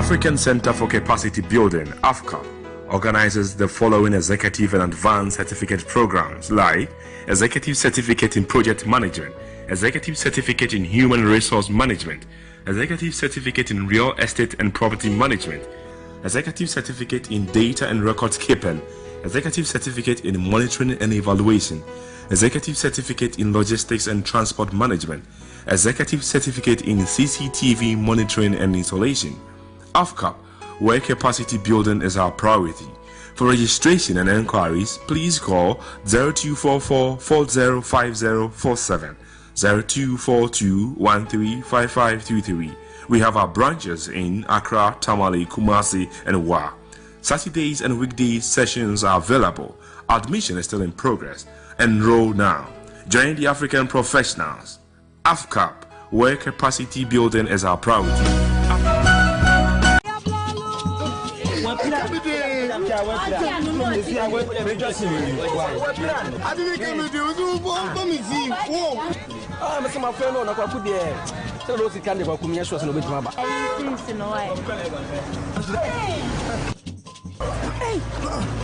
African Center for Capacity Building, AFCAP, organizes the following executive and advanced certificate programs like Executive Certificate in Project Management, Executive Certificate in Human Resource Management, Executive Certificate in Real Estate and Property Management, Executive Certificate in Data and Records Keeping, Executive Certificate in Monitoring and Evaluation, Executive Certificate in Logistics and Transport Management, Executive Certificate in CCTV Monitoring and Installation. AFCAP, where capacity building is our priority. For registration and enquiries, please call 0244 405047, 0242 We have our branches in Accra, Tamale, Kumasi, and Wa. Saturdays and weekdays sessions are available. Admission is still in progress. Enroll now. Join the African professionals. AFCAP, where capacity building is our priority. Hey,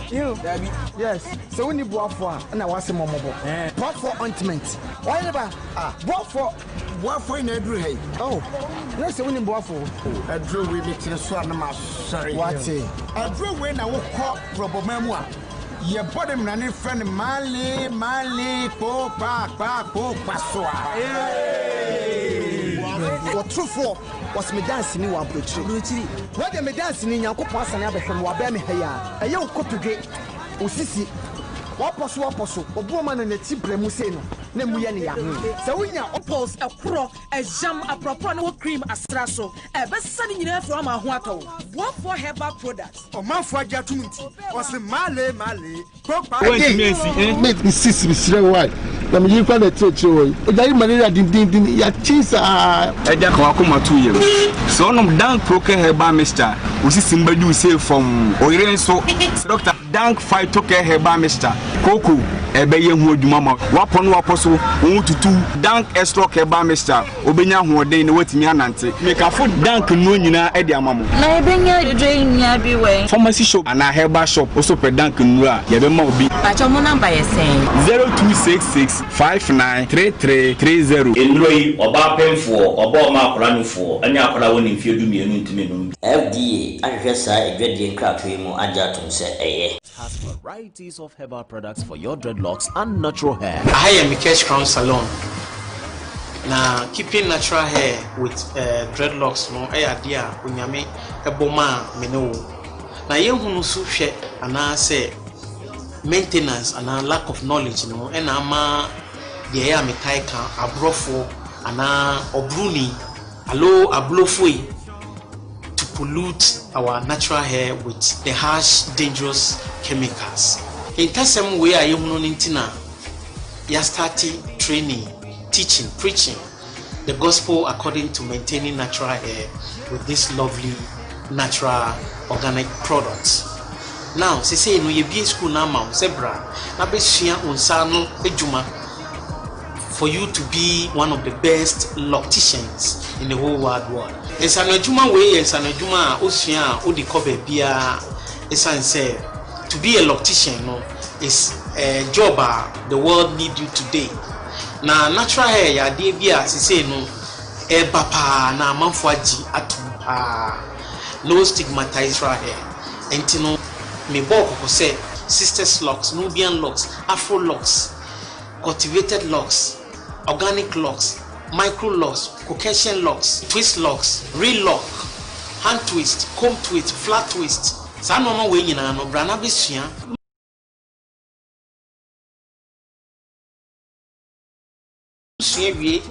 you, Debbie. Yes. So we need for and I want some more. What for ointment? Why never? What for in every hay? Oh, no, so we need for. I drew with me to the swan. Sorry, what's it? I drew when I walk up from memoir. Your body running friend Mali, po, passoa. What true for? Was me dancing in one approach. What am I dancing in your copas and Abraham Wabami Haya? A young copy, Usisi. What possible, a woman and a timbre museno, Nemuyania. So we now oppose a crow, a jam, a proper cream, a strasso, a best sunny in from a huato. What for herbal products? Or Manfua Jatumunti, was the Male, make me see Mr. White. Let me call it church. That Maria didn't ya cheese. I don't come 2 years. So, no, Dank Proker Herba Mister, which is somebody you say from Orenso, Dr. Dank Fight Toker Herba Mister, Coco, a bayan wood mama, Wapon Waposo, 1 to 2, Dank Estrock Herba Mister, Obenya who ordained what me anante. Make a foot Dank Nunina Edia Mamma. I bring you drain everywhere. Pharmacy shop and a herba shop also per Dank Nura, Yabemo be. But your number is saying 0266 593330. Enroy Oba Penfo, Oba Makuranufo, and Yakura in few do me and FDA, I guess I dread the crack him Ajatum say, has varieties of herbal products for your dreadlocks and natural hair. I am Mikesh Crown Salon. Now, keeping natural hair with dreadlocks, no air dear, when you make a boma, meno. Now, you who know, and I say maintenance and a lack of knowledge, no, and I'm the air me taika, a brofo, and a obruni, allo a blowfui to pollute our natural hair with the harsh, dangerous chemicals. In the same way, I am known in Tina, you starting training, teaching, preaching the gospel according to maintaining natural hair with this lovely natural organic products. Now, say no you be school now, zebra, na be share unsano ejuma for you to be one of the best locticians in the whole wide world. It's an ejuma way, it's an ejuma osia odi kobe bia. It's an say to be a loctician, no, is a job the world need you today. Na natural hair ya de bia say no e papa na manfuaji atu no stigmatized hair. Entino me boko say sisters locks, Nubian locks, Afro locks, cultivated locks, organic locks, micro locks, Caucasian locks, twist locks, real lock, hand twist, comb twist, flat twist. Sa no we nyina no brana besua suawie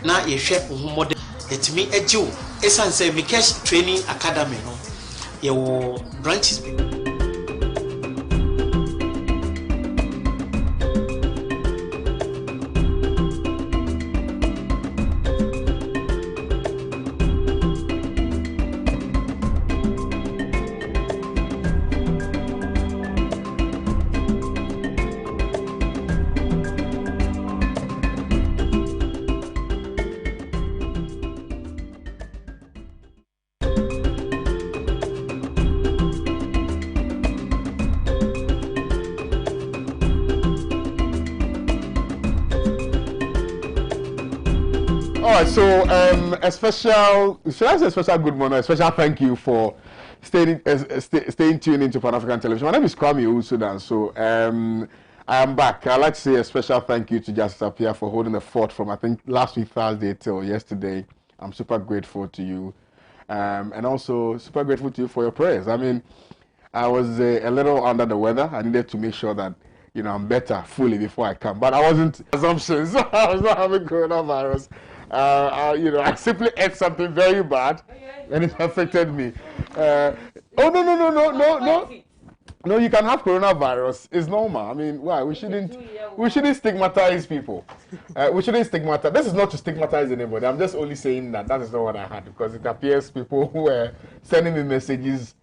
na yehwe ohomode etimi agyew esanse Mikesh Training Academy no ye wo branches. right, so a special, should I say a special good morning, a special thank you for staying tuned into Pan African Television. My name is Kwame Owusu Danso. I am back. I'd like to say a special thank you to Justice Appiah for holding the fort from, I think, last week Thursday till yesterday. I'm super grateful to you. And also super grateful to you for your prayers. I mean, I was a little under the weather. I needed to make sure that, you know, I'm better fully before I come. But I wasn't assumptions. I was not having coronavirus. You know, I simply ate something very bad, and it affected me. Oh no! No, you can have coronavirus. It's normal. I mean, why? We shouldn't stigmatize people. We shouldn't stigmatize. This is not to stigmatize anybody. I'm just only saying that is not what I had, because it appears people who were sending me messages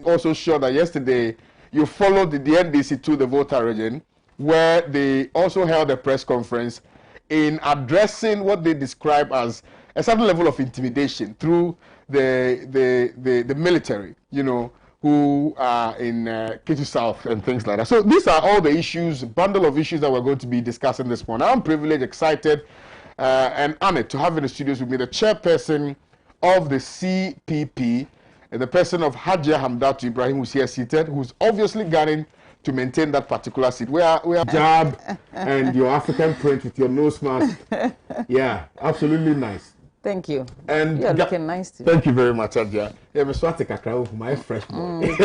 also showed that yesterday you followed the NDC to the Volta region, where they also held a press conference in addressing what they describe as a certain level of intimidation through the military, you know, who are in Ketu South and things like that. So these are all the issues, bundle of issues that we're going to be discussing this morning. I'm privileged, excited, and honored to have in the studios with me the chairperson of the CPP, the person of Hajia Hamdatu Ibrahim, who's here seated, who's obviously gunning to maintain that particular seat. We are jab and your African print with your nose mask. Yeah, absolutely nice. Thank you. And you're looking nice too. Thank you very much, Hajia. Yeah, my fresh boy.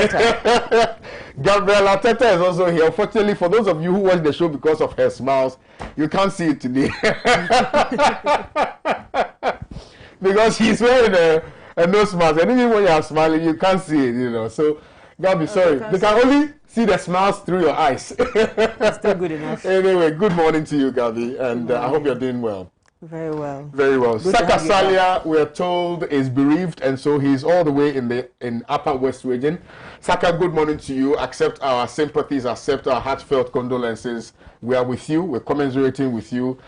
Gabriela Teta is also here. Unfortunately, for those of you who watch the show because of her smiles, you can't see it today. Because she's wearing a nose mask, and even when you are smiling, you can't see it, you know. So, Gabby, sorry. They can only see the smiles through your eyes. That's still good enough. Anyway, good morning to you, Gabby, and I hope you're doing well. Very well. Very well. Saka Salia, we're told, is bereaved, and so he's all the way in Upper West region. Saka, good morning to you. Accept our sympathies, accept our heartfelt condolences. We are with you. We're commiserating with you.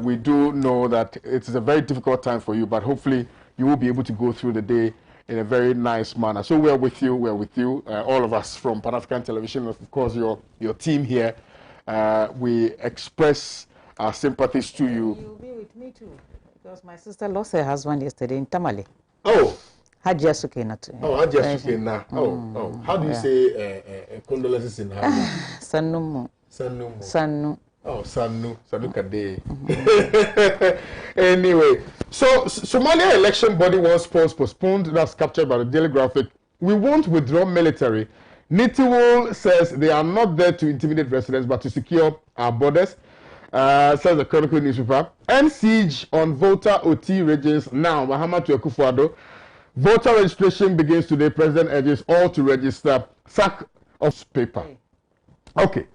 We do know that it is a very difficult time for you, but hopefully you will be able to go through the day in a very nice manner. So we are with you. We are with you. All of us from Pan African Television, of course, your team here. We express our sympathies to you. You'll be with me too, because my sister lost her husband yesterday in Tamale. Oh. Hajia Sukena. Oh, Hajia Sukena. Oh. How do you say condolences in Hajia? Sannu. Sannu. Oh, Sannu Kade. Anyway, so Somalia election body was postponed. That's captured by the Daily Graphic. We won't withdraw military. Nitiwol says they are not there to intimidate residents, but to secure our borders. Says the Chronicle newspaper. End siege on Volta OT regions now. Mahama to Akufo-Addo. Voter registration begins today. President urges all to register. Sack of paper. Okay.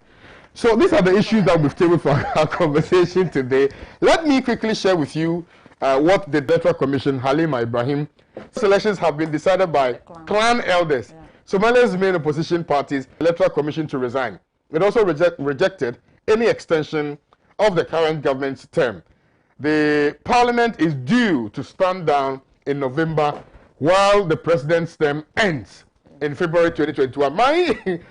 So these are the issues that we've tabled for our conversation today. Let me quickly share with you what the Electoral Commission, Halima Ibrahim, selections have been decided by clan elders. Yeah. Somalia's main opposition parties, Electoral Commission to resign. It also rejected any extension of the current government's term. The parliament is due to stand down in November while the president's term ends in February 2021.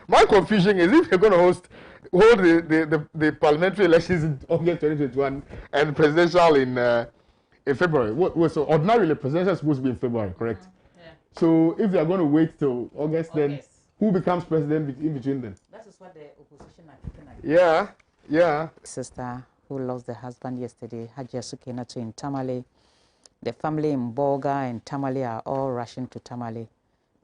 My confusion is if you're going to hold the parliamentary elections in August 2021 and presidential in February. So ordinarily presidential is supposed to be in February, correct? Yeah. So if they are going to wait till August, then who becomes president in between them? That is what the opposition are thinking. Yeah. Sister who lost the husband yesterday, Hajia Sukena in Tamale. The family in Boga and Tamale are all rushing to Tamale.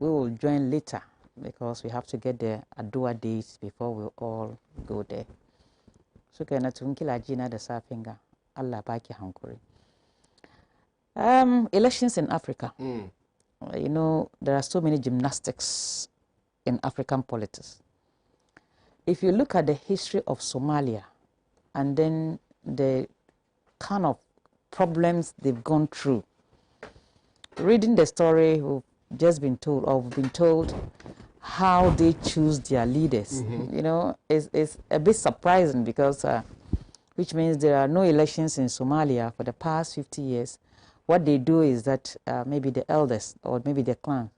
We will join later, because we have to get the Adua dates before we all go there. So kena tunkila jina the safinga Allah baki hankuri. Elections in Africa. You know, there are so many gymnastics in African politics. If you look at the history of Somalia and then the kind of problems they've gone through, reading the story we've just been told, or we've been told how they choose their leaders, you know, is a bit surprising, because which means there are no elections in Somalia for the past 50 years. What they do is that maybe the elders or maybe the clan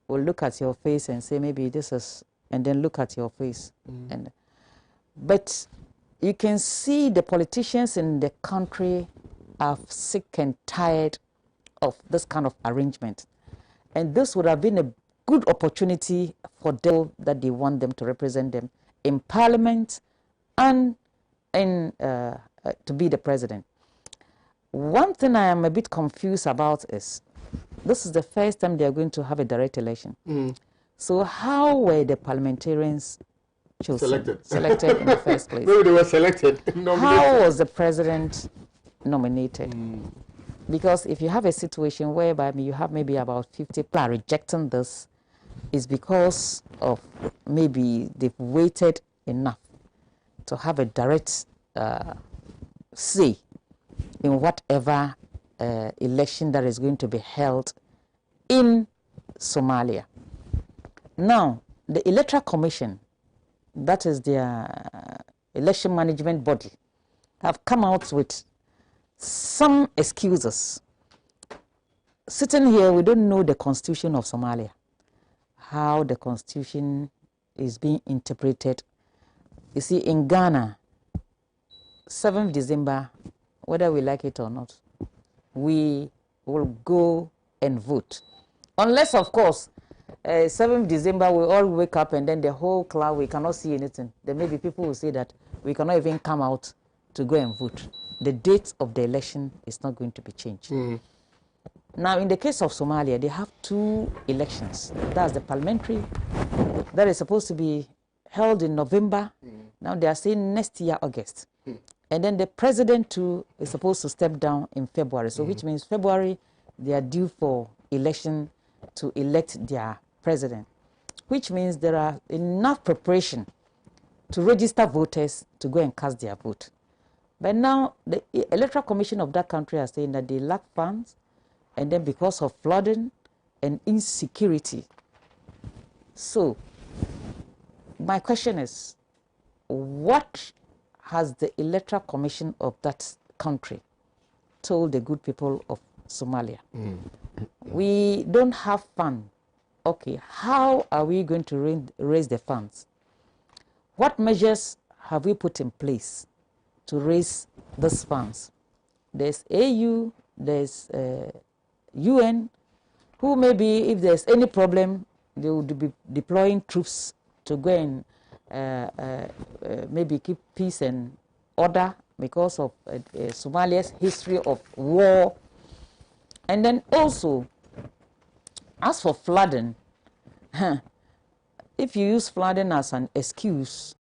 will look at your face and say maybe this is, and then look at your face. But you can see the politicians in the country are sick and tired of this kind of arrangement. And this would have been a good opportunity for them that they want them to represent them in Parliament and to be the president. One thing I am a bit confused about is this is the first time they are going to have a direct election. So how were the parliamentarians chosen? Selected in the first place? Maybe they were selected. How was the president nominated? Because if you have a situation whereby you have maybe about 50 people are rejecting this, it's because of maybe they've waited enough to have a direct say in whatever election that is going to be held in Somalia. Now, the Electoral Commission, that is their election management body, have come out with some excuses. Sitting here, we don't know the constitution of Somalia, how the constitution is being interpreted. You see, in Ghana, 7th December, whether we like it or not, we will go and vote. Unless, of course, 7th December, we all wake up and then the whole cloud, we cannot see anything. Then maybe people will say that we cannot even come out to go and vote. The date of the election is not going to be changed. Now, in the case of Somalia, they have 2 elections. That's the parliamentary, that is supposed to be held in November. Now they are saying next year, August. And then the president too is supposed to step down in February. So which means February, they are due for election to elect their president. Which means there are enough preparation to register voters to go and cast their vote. But now the Electoral Commission of that country are saying that they lack funds, and then because of flooding and insecurity. So my question is, what has the Electoral Commission of that country told the good people of Somalia? We don't have funds. Okay, how are we going to raise the funds? What measures have we put in place to raise these funds? There's AU, there's UN, who maybe if there's any problem, they would be deploying troops to go and maybe keep peace and order because of Somalia's history of war. And then also, as for flooding, if you use flooding as an excuse,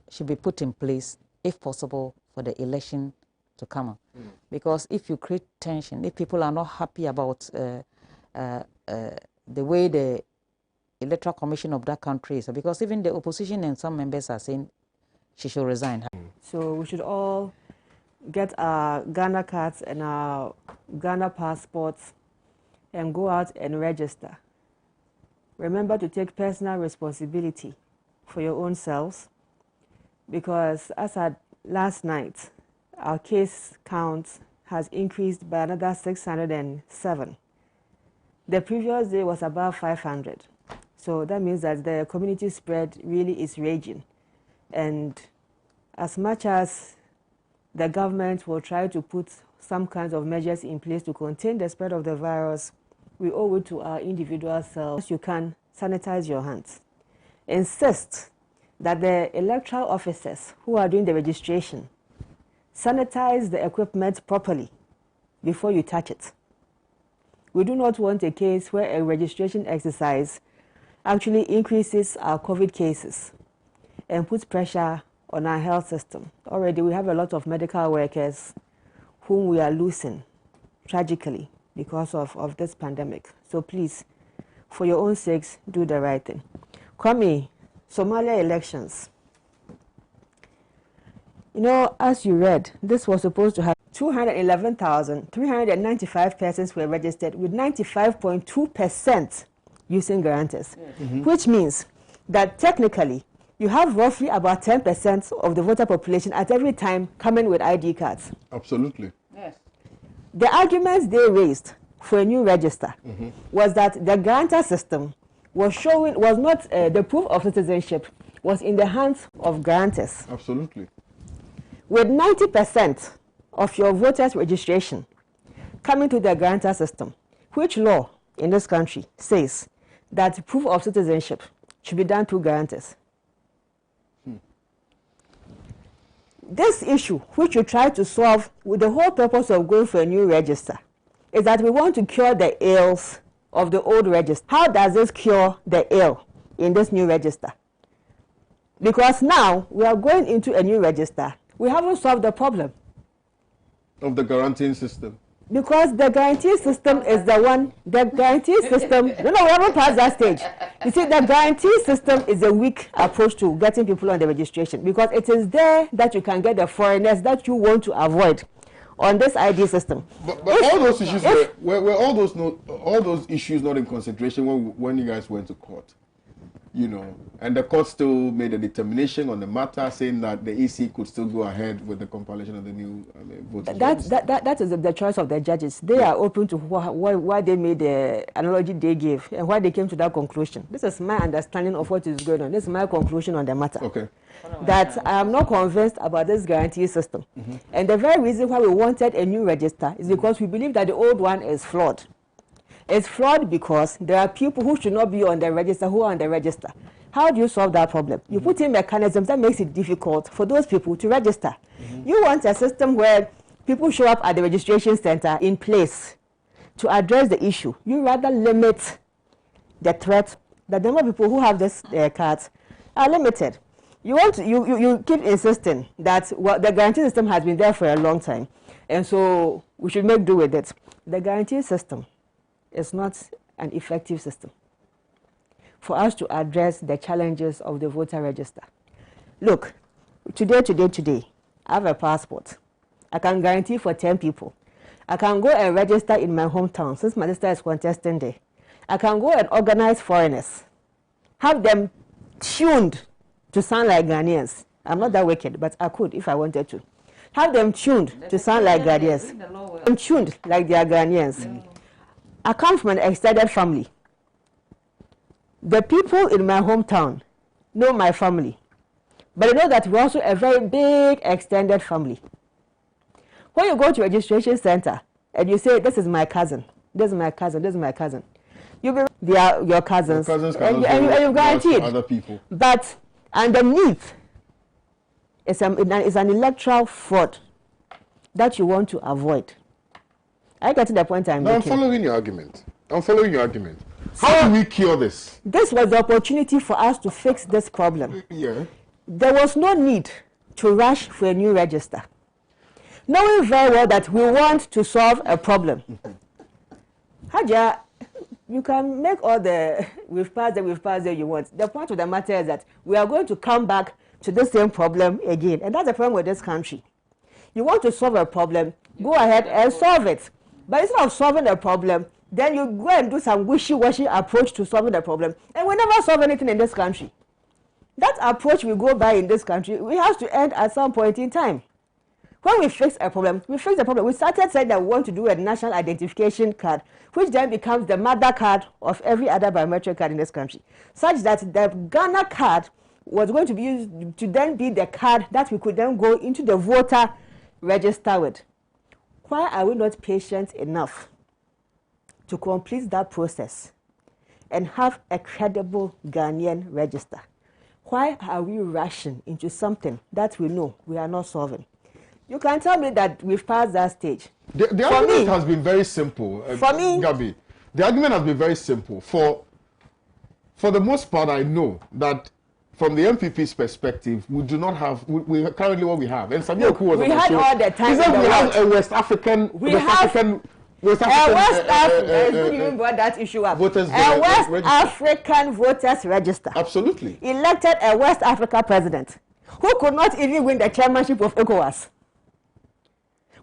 it should be put in place, if possible, for the election to come up. Because if you create tension, if people are not happy about the way the Electoral Commission of that country is, because even the opposition and some members are saying she should resign. So we should all get our Ghana cards and our Ghana passports and go out and register. Remember to take personal responsibility for your own selves, because as at last night, our case count has increased by another 607. The previous day was above 500. So that means that the community spread really is raging. And as much as the government will try to put some kinds of measures in place to contain the spread of the virus, we owe it to our individual selves. You can sanitize your hands. Insist that the electoral officers who are doing the registration sanitize the equipment properly before you touch it. We do not want a case where a registration exercise actually increases our COVID cases and puts pressure on our health system. Already we have a lot of medical workers whom we are losing tragically because of this pandemic. So please, for your own sakes, do the right thing. Kwame, Somalia elections. You know, as you read, this was supposed to have 211,395 persons were registered, with 95.2% using guarantors, which means that technically you have roughly about 10% of the voter population at every time coming with ID cards. Absolutely. Yes. The arguments they raised for a new register was that the guarantor system was not the proof of citizenship was in the hands of guarantors. Absolutely. With 90% of your voters' registration coming to the guarantor system, which law in this country says that proof of citizenship should be done through guarantors? This issue, which you try to solve with the whole purpose of going for a new register, is that we want to cure the ills of the old register. How does this cure the ill in this new register? Because now we are going into a new register. We haven't solved the problem of the guaranteeing system. Because the guarantee system is the one, the guarantee system, no, we haven't passed that stage. You see, the guarantee system is a weak approach to getting people on the registration, because it is there that you can get the foreigners that you want to avoid on this ID system. But all those issues were all those issues not in consideration when you guys went to court, you know, and the court still made a determination on the matter, saying that the EC could still go ahead with the compilation of the new voters. That is the choice of the judges. They are open to why they made the analogy they gave and why they came to that conclusion. This is my understanding of what is going on. This is my conclusion on the matter. Okay. That I am not convinced about this guarantee system. And the very reason why we wanted a new register is because we believe that the old one is flawed. It's flawed because there are people who should not be on the register who are on the register. How do you solve that problem? You put in mechanisms that makes it difficult for those people to register. You want a system where people show up at the registration center in place to address the issue. You rather limit the threat. The number of people who have this cards are limited. You want to, you keep insisting that the guarantee system has been there for a long time, and so we should make do with it. The guarantee system is not an effective system for us to address the challenges of the voter register. Look, today, I have a passport. I can guarantee for 10 people. I can go and register in my hometown since my sister is contesting there. I can go and organize foreigners, have them tuned to sound like Ghanaians. I'm not that wicked, but I could if I wanted to. Have them tuned to sound like Ghanaians. I'm tuned like they are Ghanaians. I come from an extended family. The people in my hometown know my family, but they know that we're also a very big extended family. When you go to registration center and you say, this is my cousin, this is my cousin, this is my cousin, they are your cousins, and you're guaranteed. Other people. But underneath is an electoral fraud that you want to avoid. I get to the point I'm making. I'm following your argument. How do we cure this? This was the opportunity for us to fix this problem. Yeah. There was no need to rush for a new register, knowing very well that we want to solve a problem. Haja, you can make all the we've passed there you want. The point of the matter is that we are going to come back to the same problem again, and that's the problem with this country. You want to solve a problem, go ahead and solve it. But instead of solving the problem, then you go and do some wishy-washy approach to solving the problem, and we never solve anything in this country. That approach we go by in this country, we have to end at some point in time. When we fix a problem, we fix the problem. We started saying that we want to do a national identification card, which then becomes the mother card of every other biometric card in this country, such that the Ghana card was going to be used to then be the card that we could then go into the voter register with. Why are we not patient enough to complete that process and have a credible Ghanaian register? Why are we rushing into something that we know we are not solving? You can tell me that we've passed that stage. The argument has been very simple. For me, Gabi, the argument has been very simple. For the most part, I know that from the MPP's perspective, we do not have, we currently what we have. And Samir Oku was we had all the time. We have a West African, West African voters register. Absolutely. Elected a West Africa president who could not even win the chairmanship of ECOWAS.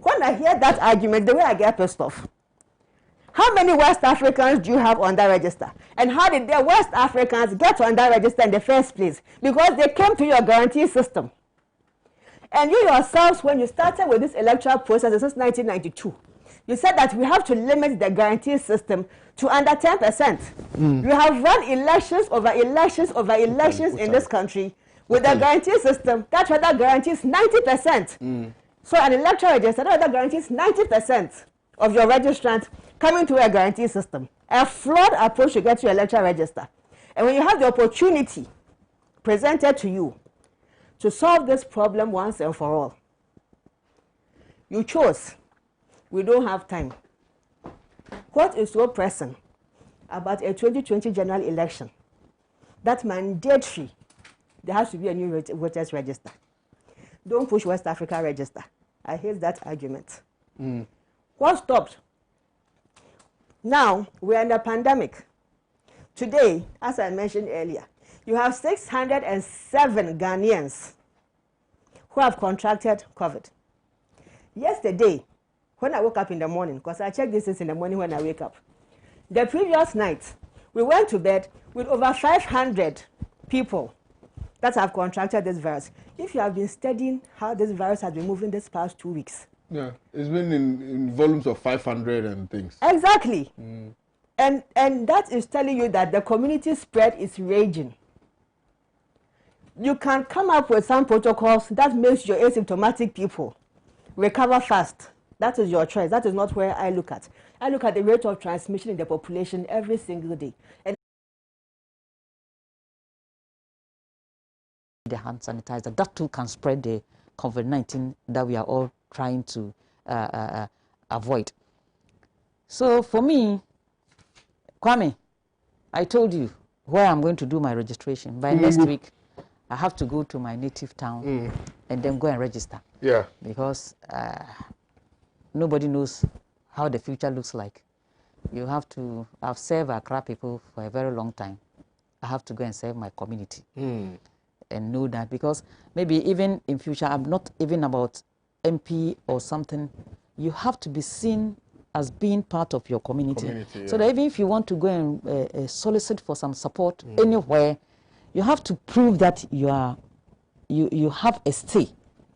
When I hear that argument, the way I get pissed off. How many West Africans do you have on that register? And how did the West Africans get on that register in the first place? Because they came to your guarantee system. And you yourselves, when you started with this electoral process since 1992, you said that we have to limit the guarantee system to under 10%. You have run elections over elections over elections in this country with the guarantee system that rather guarantees 90%. So an electoral register that guarantees 90% of your registrants coming to a guarantee system. A flawed approach to get your electoral register. And when you have the opportunity presented to you to solve this problem once and for all, you chose, we don't have time. What is so pressing about a 2020 general election? That's mandatory. There has to be a new voters register. Don't push West Africa register. I hate that argument. What stopped? Now, we're in a pandemic. Today, as I mentioned earlier, you have 607 Ghanaians who have contracted COVID. Yesterday, when I woke up in the morning, because I check this in the morning when I wake up, the previous night, we went to bed with over 500 people that have contracted this virus. If you have been studying how this virus has been moving this past 2 weeks. Yeah, it's been in volumes of 500 and things. Exactly. And that is telling you that the community spread is raging. You can come up with some protocols that makes your asymptomatic people recover fast. That is your choice. That is not where I look at. I look at the rate of transmission in the population every single day. And the hand sanitizer, that too can spread the COVID-19 that we are all trying to avoid. So for me, Kwame, I told you where I'm going to do my registration. By next week, I have to go to my native town and then go and register. Yeah. Because nobody knows how the future looks like. You have to, I've served Accra people for a very long time. I have to go and serve my community. And know that, because maybe even in future, I'm not even about MP or something. You have to be seen as being part of your community. So that even if you want to go and solicit for some support anywhere, you have to prove that you have a stay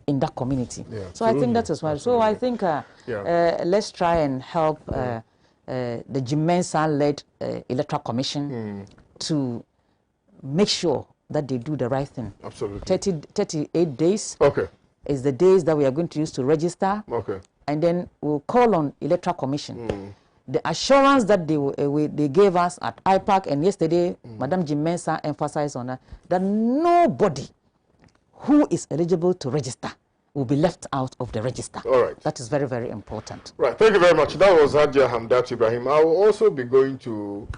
in that community. So I think that is why. So I think let's try and help the Jimensa-led Electoral Commission to make sure that they do the right thing. Absolutely. 38 days Okay. is the days that we are going to use to register. Okay. And then we'll call on Electoral Commission. The assurance that they gave us at IPAC and yesterday, Madam Jimensa emphasized on that nobody who is eligible to register will be left out of the register. All right. That is very, very important. Right. Thank you very much. That was Hadia Hamdat Ibrahim. I will also be going to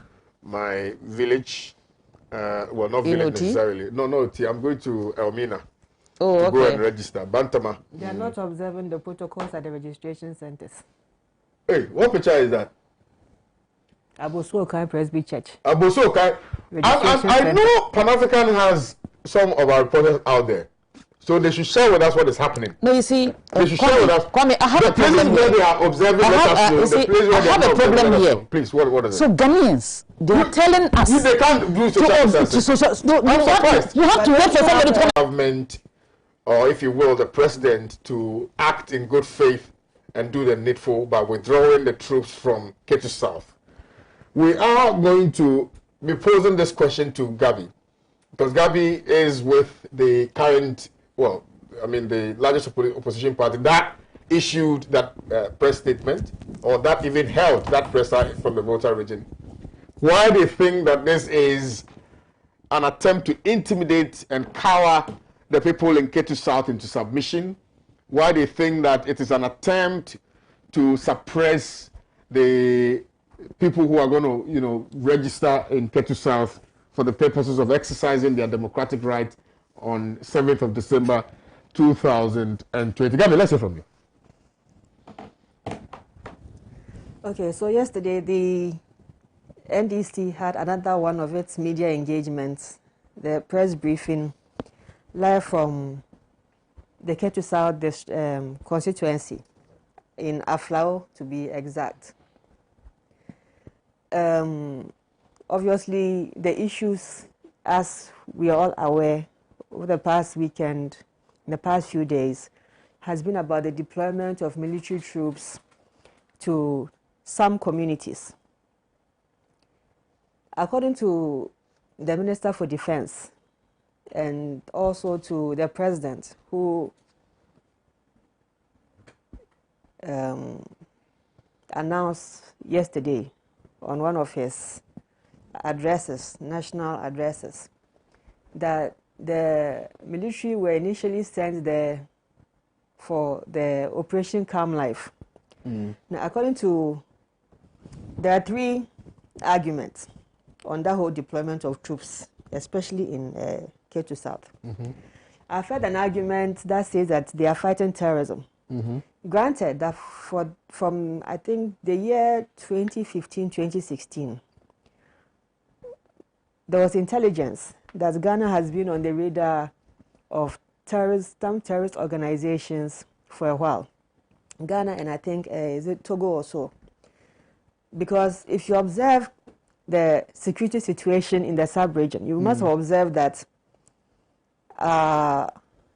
my village. Well, not village necessarily. No, I'm going to Elmina to go and register. Bantama. They are not observing the protocols at the registration centers. Hey, what picture is that? Abosuokai Presby Church. Abosuokai. I know Pan-African has some of our reporters out there. So they should share with us what is happening. No, you see, they should share with us. Kwame, I have the a problem where they are observing, let us know. The place where I have a problem here. Please, what is it? So Ghanaians, they are telling us. They can't do social distancing. You have to wait for somebody to come. Government, or if you will, the president, to act in good faith and do the needful by withdrawing the troops from Ketu South. We are going to be posing this question to Gabi, because Gabi is with the current, well, I mean, the largest opposition party that issued that press statement, or that even held that presser from the Volta region. Why they think that this is an attempt to intimidate and cower the people in Ketu South into submission, why they think that it is an attempt to suppress the people who are going to, register in Ketu South for the purposes of exercising their democratic right on 7th of December 2020. Gabi, let's hear from you. Okay, so yesterday the NDC had another one of its media engagements, the press briefing, live from the Ketu South constituency in Aflao, to be exact. Obviously, the issues, as we are all aware, over the past weekend, in the past few days, has been about the deployment of military troops to some communities. According to the Minister for Defense and also to the President, who announced yesterday on one of his addresses, national addresses, that the military were initially sent there for the Operation Calm Life. Now, according to, there are three arguments on that whole deployment of troops, especially in Ketu South. I've heard an argument that says that they are fighting terrorism. Granted that from I think the year 2015, 2016, there was intelligence that Ghana has been on the radar of some terrorist organizations for a while. Ghana and I think, is it Togo also? Because if you observe the security situation in the sub-region, you must have observed that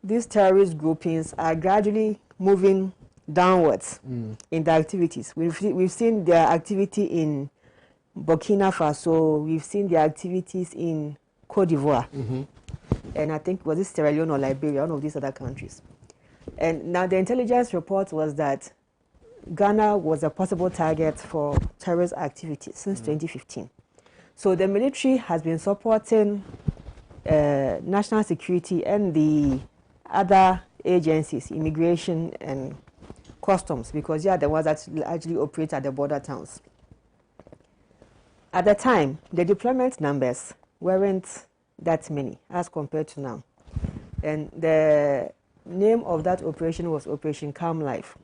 these terrorist groupings are gradually moving downwards in the activities. We've seen their activity in Burkina Faso, we've seen their activities in Cote d'Ivoire, and I think, was it Sierra Leone or Liberia, one of these other countries. And now the intelligence report was that Ghana was a possible target for terrorist activities since 2015. So the military has been supporting national security and the other agencies, immigration and customs, because they are the ones that actually operate at the border towns. At the time, the deployment numbers weren't that many as compared to now. And the name of that operation was Operation Calm Life.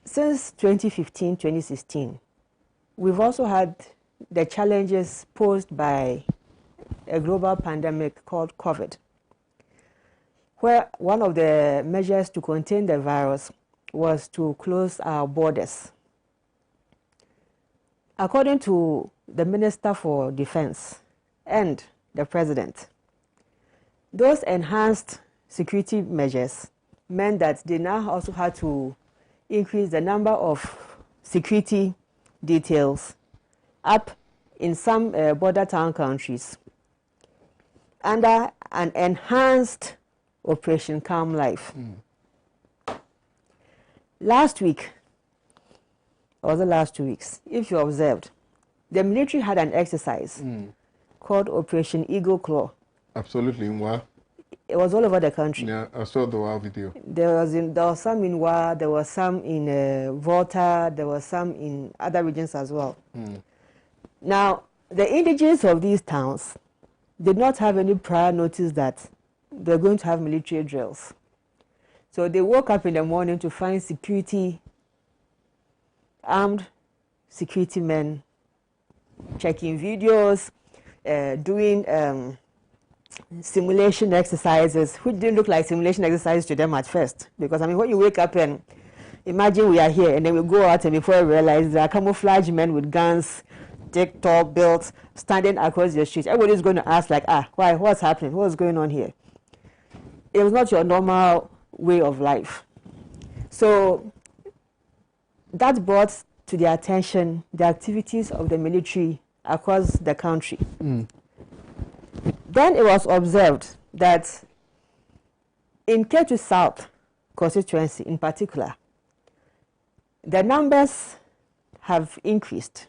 Since 2015, 2016, we've also had the challenges posed by a global pandemic called COVID, where one of the measures to contain the virus was to close our borders. According to the Minister for Defense and the President, those enhanced security measures meant that they now also had to increase the number of security details up in some border town countries under an enhanced Operation Calm Life. Last week, or the last 2 weeks, if you observed, the military had an exercise called Operation Eagle Claw. Absolutely, wow. It was all over the country. Yeah, I saw the wow video. There was some in Wa, there was some in Volta, there was some in other regions as well. Now, the indigenous of these towns did not have any prior notice that they're going to have military drills. So they woke up in the morning to find armed security men checking videos, doing simulation exercises, which didn't look like simulation exercises to them at first. Because, I mean, when you wake up and imagine we are here, and then we go out, and before we realize there are camouflage men with guns, thick, tall, built, standing across the streets. Everybody's going to ask, like, why, what's happening? What's going on here? It was not your normal way of life. So that brought to their attention the activities of the military across the country. Then it was observed that in Ketu South constituency in particular, the numbers have increased.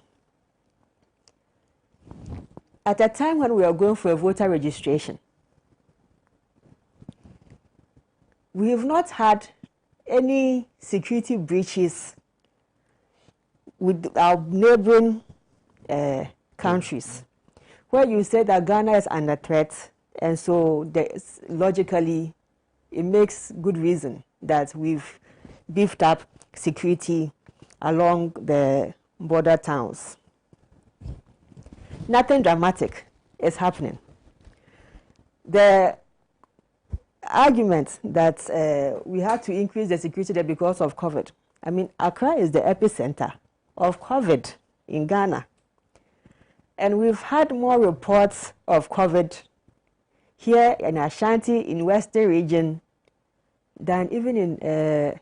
At a time when we are going for a voter registration, we have not had any security breaches with our neighboring countries, where you say that Ghana is under threat, and so logically it makes good reason that we've beefed up security along the border towns. Nothing dramatic is happening. The argument that we had to increase the security there because of COVID. I mean, Accra is the epicenter of COVID in Ghana. And we've had more reports of COVID here in Ashanti, in Western region, than even in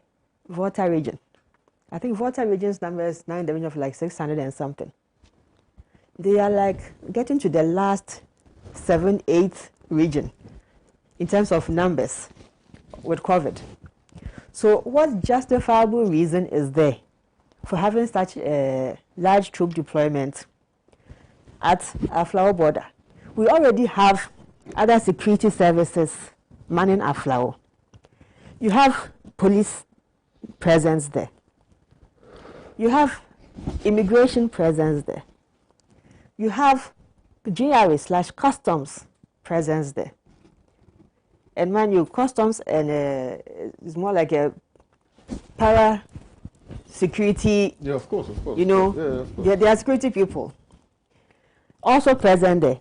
Volta region. I think Volta region's number is now in the range of like 600 and something. They are like getting to the last 7, 8 region in terms of numbers with COVID. So what justifiable reason is there for having such a large troop deployment at Aflao border? We already have other security services manning Aflao. You have police presence there. You have immigration presence there. You have GRA/customs presence there. And man, you customs and it's more like a para security. Yeah, of course. You know, they are security people also present there.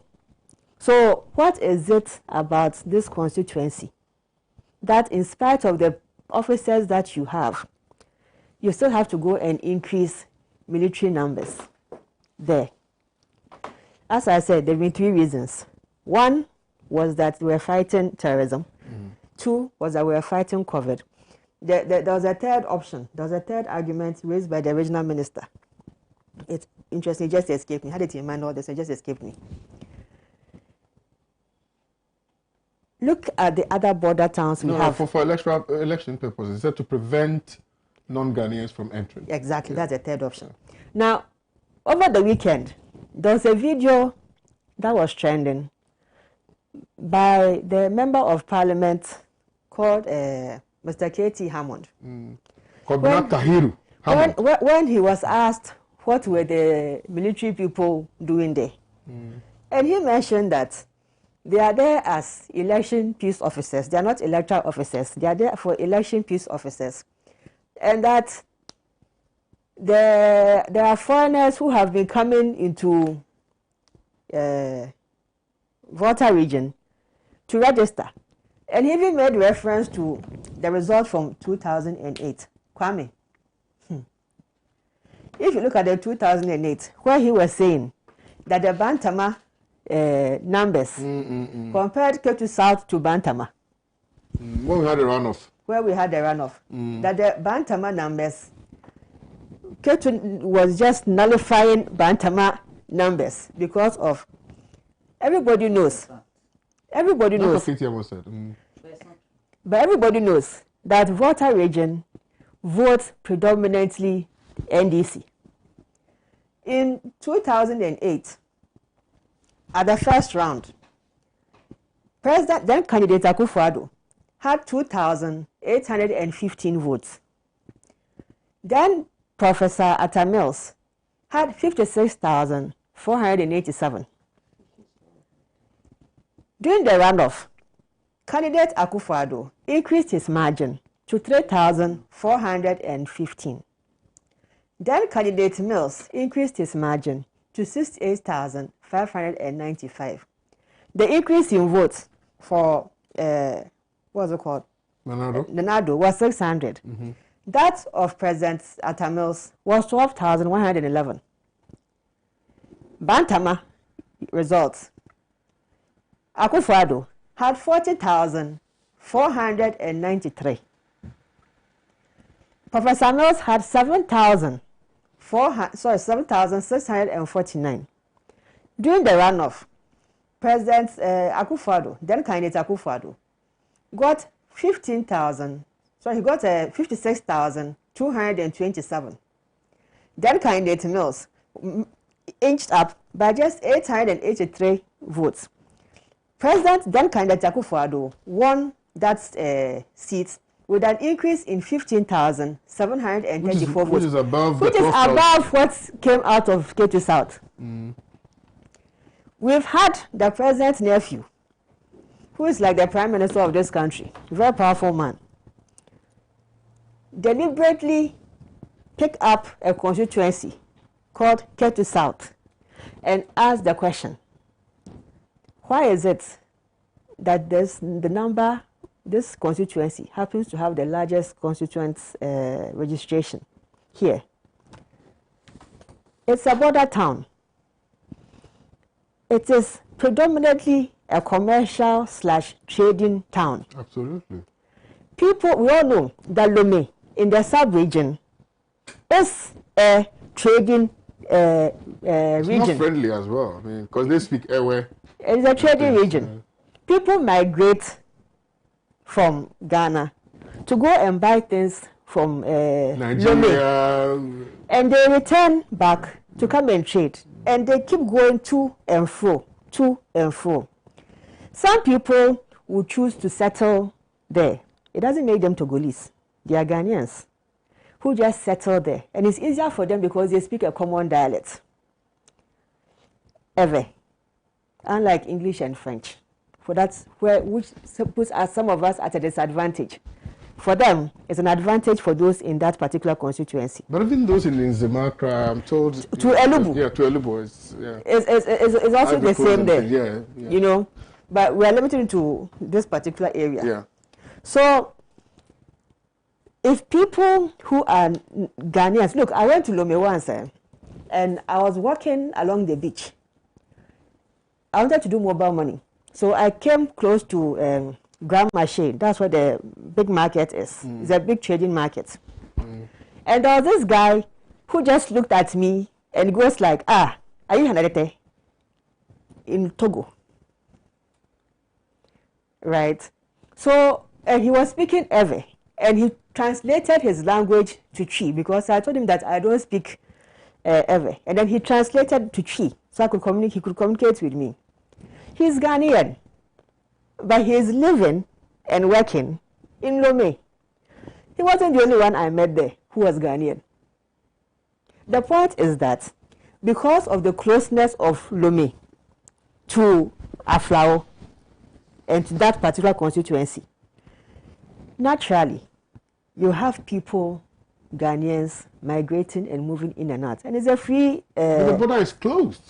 So what is it about this constituency that in spite of the officers that you have, you still have to go and increase military numbers there? As I said, there have been 3 reasons. One was that we were fighting terrorism. 2 was that we were fighting COVID. There was a third option. There was a third argument raised by the regional minister. It's interesting, it just escaped me. I had it in mind all this, it just escaped me. Look at the other border towns we have. For election purposes, it's to prevent non-Ghanaians from entering. Exactly, that's the third option. Now, over the weekend, there was a video that was trending by the member of parliament called Mr. K.T. Hammond. When he was asked what were the military people doing there, and he mentioned that they are there as election peace officers. They are not electoral officers. They are there for election peace officers. And that there are foreigners who have been coming into Volta region to register. And he even made reference to the result from 2008. Kwame, if you look at the 2008, where he was saying that the Bantama numbers compared Ketu South to Bantama. When we had a runoff. Where we had a runoff. That the Bantama numbers, Ketu was just nullifying Bantama numbers because of, everybody knows. Everybody knows. But everybody knows that Volta region votes predominantly NDC. In 2008, at the first round, then candidate Akufo-Addo had 2,815 votes. Then Professor Atta Mills had 56,487. During the runoff, candidate Akufo-Addo increased his margin to 3,415. Then candidate Mills increased his margin to 68,595. The increase in votes for what's it called? Nanado was 600. That of President Atta Mills was 12,111. Bantama results. Akufo-Addo had 40,493. Professor Mills had 7,649. During the runoff, President Akufo-Addo, then candidate Akufo-Addo, got 56,227. Then candidate Mills inched up by just 883 votes. President then candidate Akufo-Addo won that seat with an increase in 15,734 votes. Which is above what came out of Ketu South. We've had the president's nephew, who is like the prime minister of this country, a very powerful man, deliberately pick up a constituency called Ketu South and ask the question, why is it that this constituency happens to have the largest constituent registration here? It's a border town. It is predominantly a commercial/trading town. Absolutely. People, we all know that Lome in the sub-region is a trading it's region. not friendly as well, I mean, because they speak Ewe. It's a trading region. People migrate from Ghana to go and buy things from Nigeria, and they return back to come and trade, and they keep going to and fro. Some people will choose to settle there. It doesn't make them Togolese. They are Ghanaians who just settle there, and it's easier for them because they speak a common dialect. Unlike English and French, which puts some of us at a disadvantage. For them, it's an advantage for those in that particular constituency. But even those in Nzemakra, I'm told to Elubu. Yeah, to Elubu, it's also the same there. Yeah. You know, but we are limited to this particular area. Yeah. So, if people who are Ghanaians, look, I went to Lome once, and I was walking along the beach. I wanted to do mobile money, so I came close to Grand Marché. That's where the big market is. It's a big trading market. And there was this guy who just looked at me and goes like, are you Hanarete? In Togo. Right? So he was speaking Ewe, and he translated his language to Chi, because I told him that I don't speak Ewe. And then he translated to Chi, so he could communicate with me. He's Ghanaian, but he's living and working in Lome. He wasn't the only one I met there who was Ghanaian. The point is that because of the closeness of Lome to Aflao and to that particular constituency, naturally, you have people, Ghanaians, migrating and moving in and out. And it's a free... but the border is closed.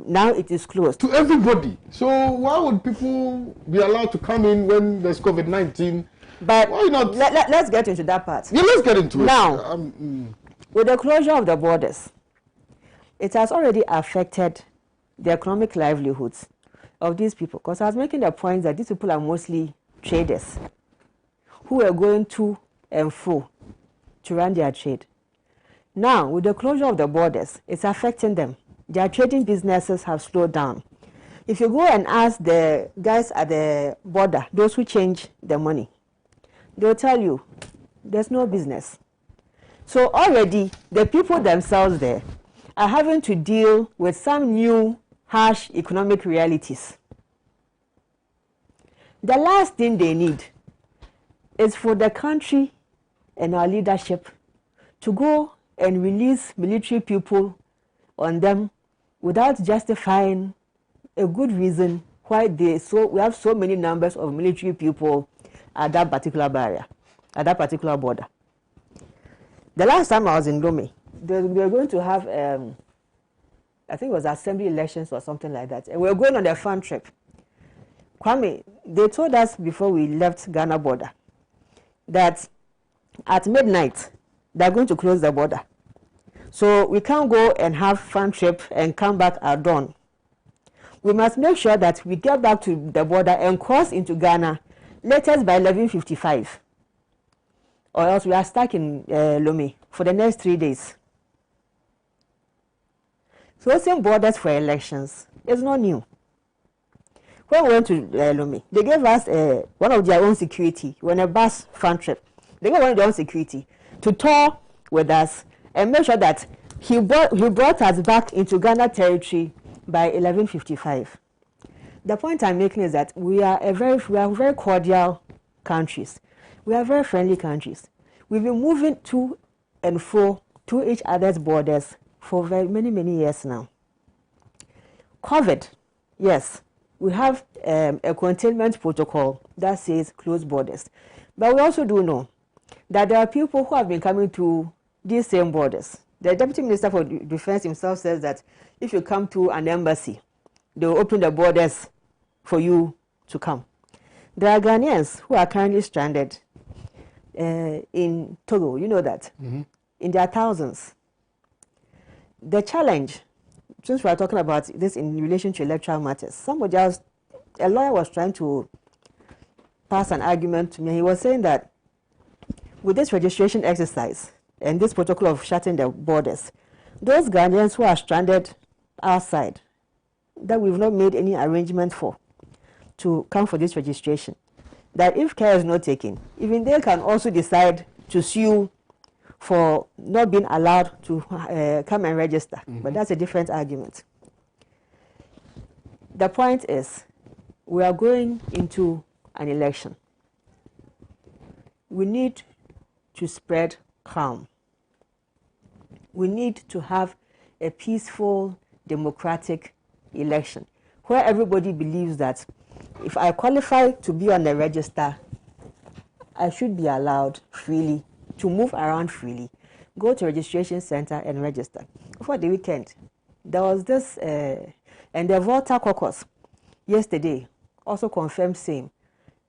Now it is closed. To everybody. So why would people be allowed to come in when there's COVID-19? But why not? Let's get into that part. Yeah, let's get into it. Now, with the closure of the borders, it has already affected the economic livelihoods of these people. Because I was making the point that these people are mostly traders who are going to and fro to run their trade. Now, with the closure of the borders, it's affecting them. Their trading businesses have slowed down. If you go and ask the guys at the border, those who change the money, they'll tell you there's no business. So already the people themselves there are having to deal with some new harsh economic realities. The last thing they need is for the country and our leadership to go and release military people on them without justifying a good reason why we have so many numbers of military people at that particular barrier, at that particular border. The last time I was in Lome, they were going to have, I think it was assembly elections or something like that, and we were going on a fun trip. Kwame, they told us before we left Ghana border that at midnight they're going to close the border. So we can't go and have fun trip and come back at dawn. We must make sure that we get back to the border and cross into Ghana latest by 11:55. Or else we are stuck in Lome for the next 3 days. Closing borders for elections is not new. When we went to Lome, they gave us one of their own security, when a bus fun trip. They gave one of their own security to tour with us and make sure that he brought us back into Ghana territory by 11:55. The point I'm making is that we are very cordial countries. We are very friendly countries. We've been moving to and fro to each other's borders for very many years now. COVID, yes, we have a containment protocol that says close borders. But we also do know that there are people who have been coming to these same borders. The Deputy Minister for Defense himself says that if you come to an embassy, they will open the borders for you to come. There are Ghanaians who are currently stranded in Togo, you know that, in their thousands. The challenge, since we are talking about this in relation to electoral matters, a lawyer was trying to pass an argument to me. He was saying that with this registration exercise and this protocol of shutting the borders, those Ghanaians who are stranded outside, that we've not made any arrangement for to come for this registration, that if care is not taken, even they can also decide to sue for not being allowed to come and register. But that's a different argument. The point is, we are going into an election. We need to spread calm. We need to have a peaceful, democratic election where everybody believes that if I qualify to be on the register, I should be allowed freely to move around freely, go to registration center and register. Before the weekend, there was this, and the Volta caucus yesterday also confirmed same,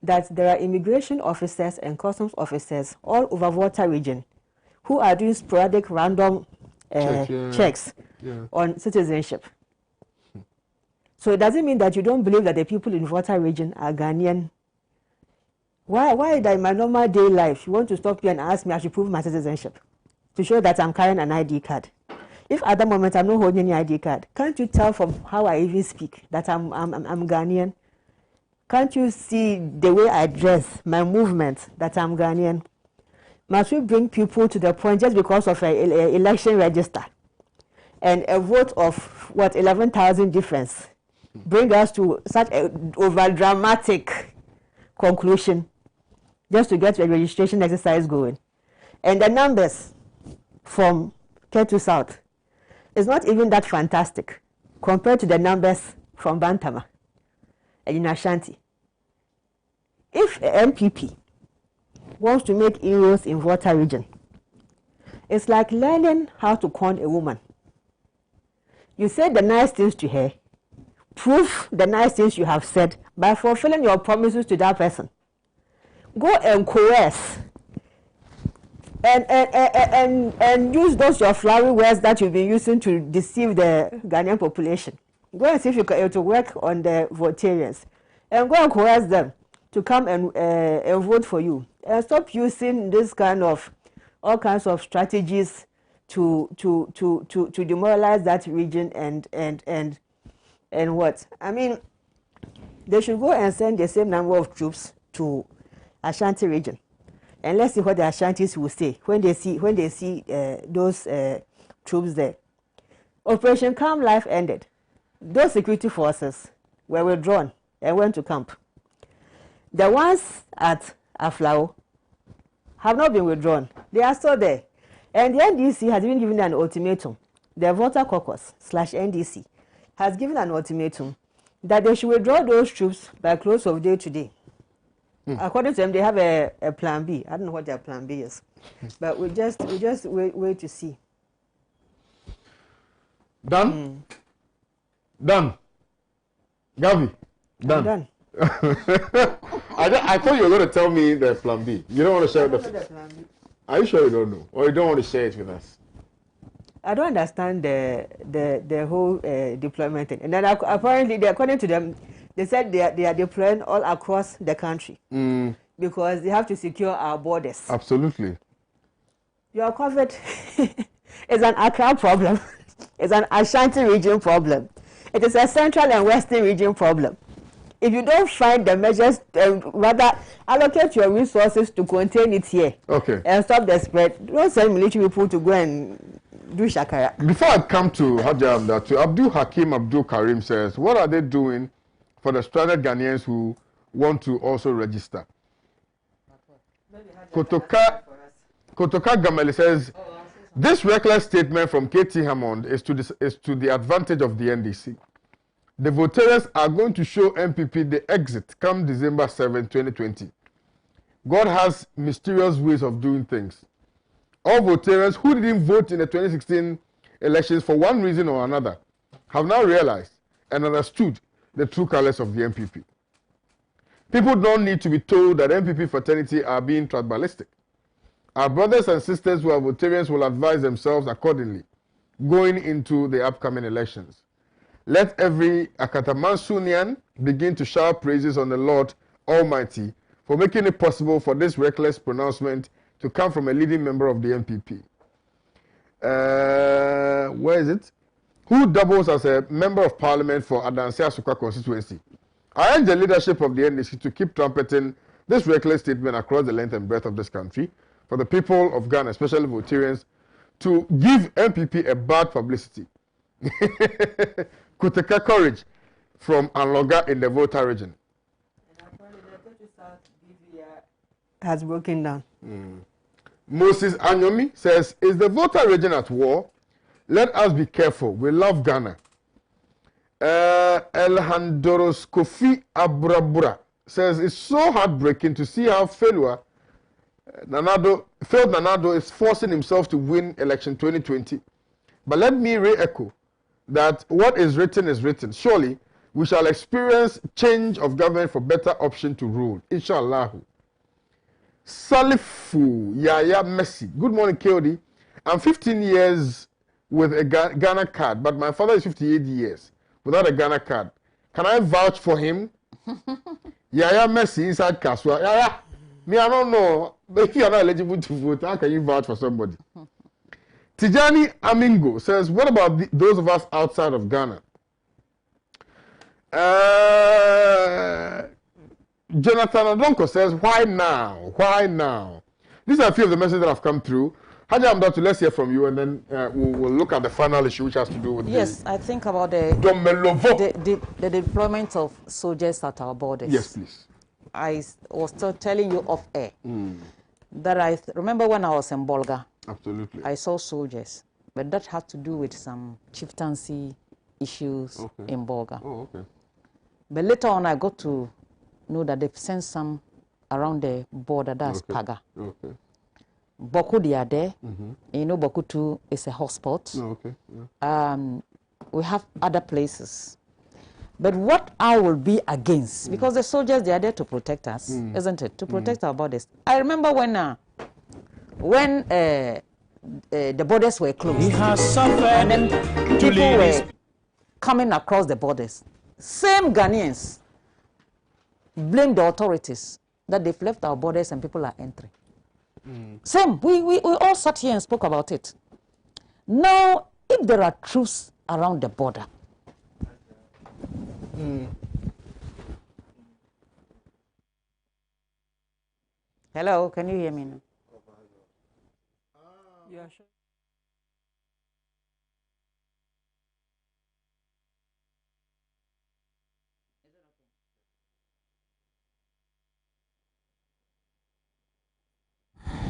that there are immigration officers and customs officers all over Volta region who are doing sporadic random checks on citizenship. So it doesn't mean that you don't believe that the people in Volta region are Ghanaian. Why that in my normal day life you want to stop me and ask me I should prove my citizenship to show that I'm carrying an ID card? If at the moment I'm not holding any ID card, can't you tell from how I even speak that I'm Ghanaian? Can't you see the way I dress, my movement, that I'm Ghanaian? Must we bring people to the point just because of an election register and a vote of, what, 11,000 difference, bring us to such an over-dramatic conclusion just to get a registration exercise going? And the numbers from Ketu South is not even that fantastic compared to the numbers from Bantama and in Ashanti. If an MPP wants to make inroads in Volta region, it's like learning how to con a woman. You say the nice things to her, prove the nice things you have said by fulfilling your promises to that person. Go and coerce and use those your flowery words that you've been using to deceive the Ghanaian population. Go and see if you can to work on the votarians and go and coerce them to come and vote for you. And stop using this kind of all kinds of strategies to demoralize that region and what? I mean, they should go and send the same number of troops to Ashanti region, and let's see what the Ashantis will say when they see those troops there. Operation Calm Life ended. Those security forces were withdrawn and went to camp. The ones at Aflao have not been withdrawn. They are still there. And the NDC has even given an ultimatum. The Volta caucus / NDC has given an ultimatum that they should withdraw those troops by close of day today. According to them, they have a plan B. I don't know what their plan B is. But we just wait to see. Done? Done. Gabi? Done. Done. I thought you were going to tell me the plan B. You don't want to share the plan B. Are you sure you don't know? Or you don't want to share it with us? I don't understand the whole deployment thing. And then apparently, according to them, they said they are deploying all across the country because they have to secure our borders. Absolutely. You are covered. It's an Accra problem. It's an Ashanti region problem. It is a central and western region problem. If you don't find the measures, rather allocate your resources to contain it here. Okay. And stop the spread. Don't send military people to go and do shakara. Before I come to Hajjam, that Abdul Hakim Abdul Karim says, what are they doing for the stranded Ghanaians who want to also register? Kotoka Gameli says, this reckless statement from KT Hammond is to the advantage of the NDC. The voters are going to show MPP the exit come December 7, 2020. God has mysterious ways of doing things. All voters who didn't vote in the 2016 elections for one reason or another have now realized and understood the true colors of the MPP. People don't need to be told that MPP fraternity are being tribalistic. Our brothers and sisters who are votarians will advise themselves accordingly going into the upcoming elections. Let every Akatamansunian begin to shout praises on the Lord Almighty for making it possible for this reckless pronouncement to come from a leading member of the MPP. Where is it? Who doubles as a member of parliament for Adansi Asuka constituency. I urge the leadership of the NDC to keep trumpeting this reckless statement across the length and breadth of this country for the people of Ghana, especially Votarians, to give MPP a bad publicity. Kuteka courage from Anloga in the Volta region. Has broken down. Moses Anyomi says, is the Volta region at war? Let us be careful. We love Ghana. Elhandoros Kofi Abrabura says, it's so heartbreaking to see how failed Nanado is forcing himself to win election 2020. But let me re-echo that what is written is written. Surely we shall experience change of government for better option to rule. Inshallah. Salifu Yaya Messi. Good morning, KOD. I'm 15 years with a Ghana card, but my father is 58 years without a Ghana card. Can I vouch for him? Yaya Messi inside Kaswa. Yaya, me, I don't know. But if you are not eligible to vote, how can you vouch for somebody? Tijani Amingo says, what about those of us outside of Ghana? Jonathan Adonko says, why now? Why now? These are a few of the messages that have come through. Haji Amdatu, let's hear from you, and then we'll look at the final issue, which has to do with I think about the deployment of soldiers at our borders. Yes, please. I was still telling you off air that I remember when I was in Bolga. Absolutely. I saw soldiers, but that had to do with some chieftaincy issues in Bolga. Oh, okay. But later on, I got to know that they've sent some around the border, that's Paga. Okay. Boku, they are there. You know, Boku too is a hotspot. Oh, okay. Yeah. We have other places. But what I will be against, because the soldiers, they are there to protect us, isn't it? To protect our borders. I remember when the borders were closed, and then people were coming across the borders. Same Ghanaians blame the authorities that they've left our borders and people are entering. Same. We all sat here and spoke about it. Now, if there are troops around the border, hello, can you hear me now? Yeah, sure.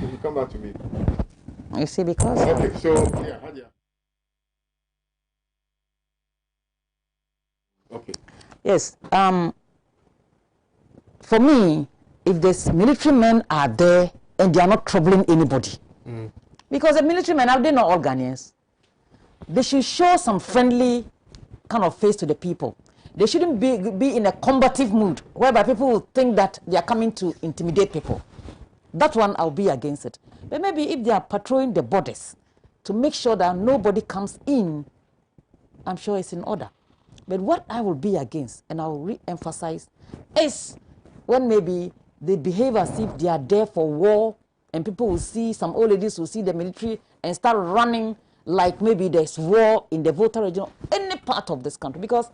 You come back to me. You see, because... Okay, so, yeah, Hadia. Okay. Yes, for me, if the military men are there and they are not troubling anybody, because the military men, they're not all Ghanaians, they should show some friendly kind of face to the people. They shouldn't be in a combative mood, whereby people will think that they are coming to intimidate people. That one, I'll be against it. But maybe if they are patrolling the borders to make sure that nobody comes in, I'm sure it's in order. But what I will be against, and I'll re-emphasize, is when maybe they behave as if they are there for war, and people will see, some old ladies will see the military and start running like maybe there's war in the Volta region, any part of this country, because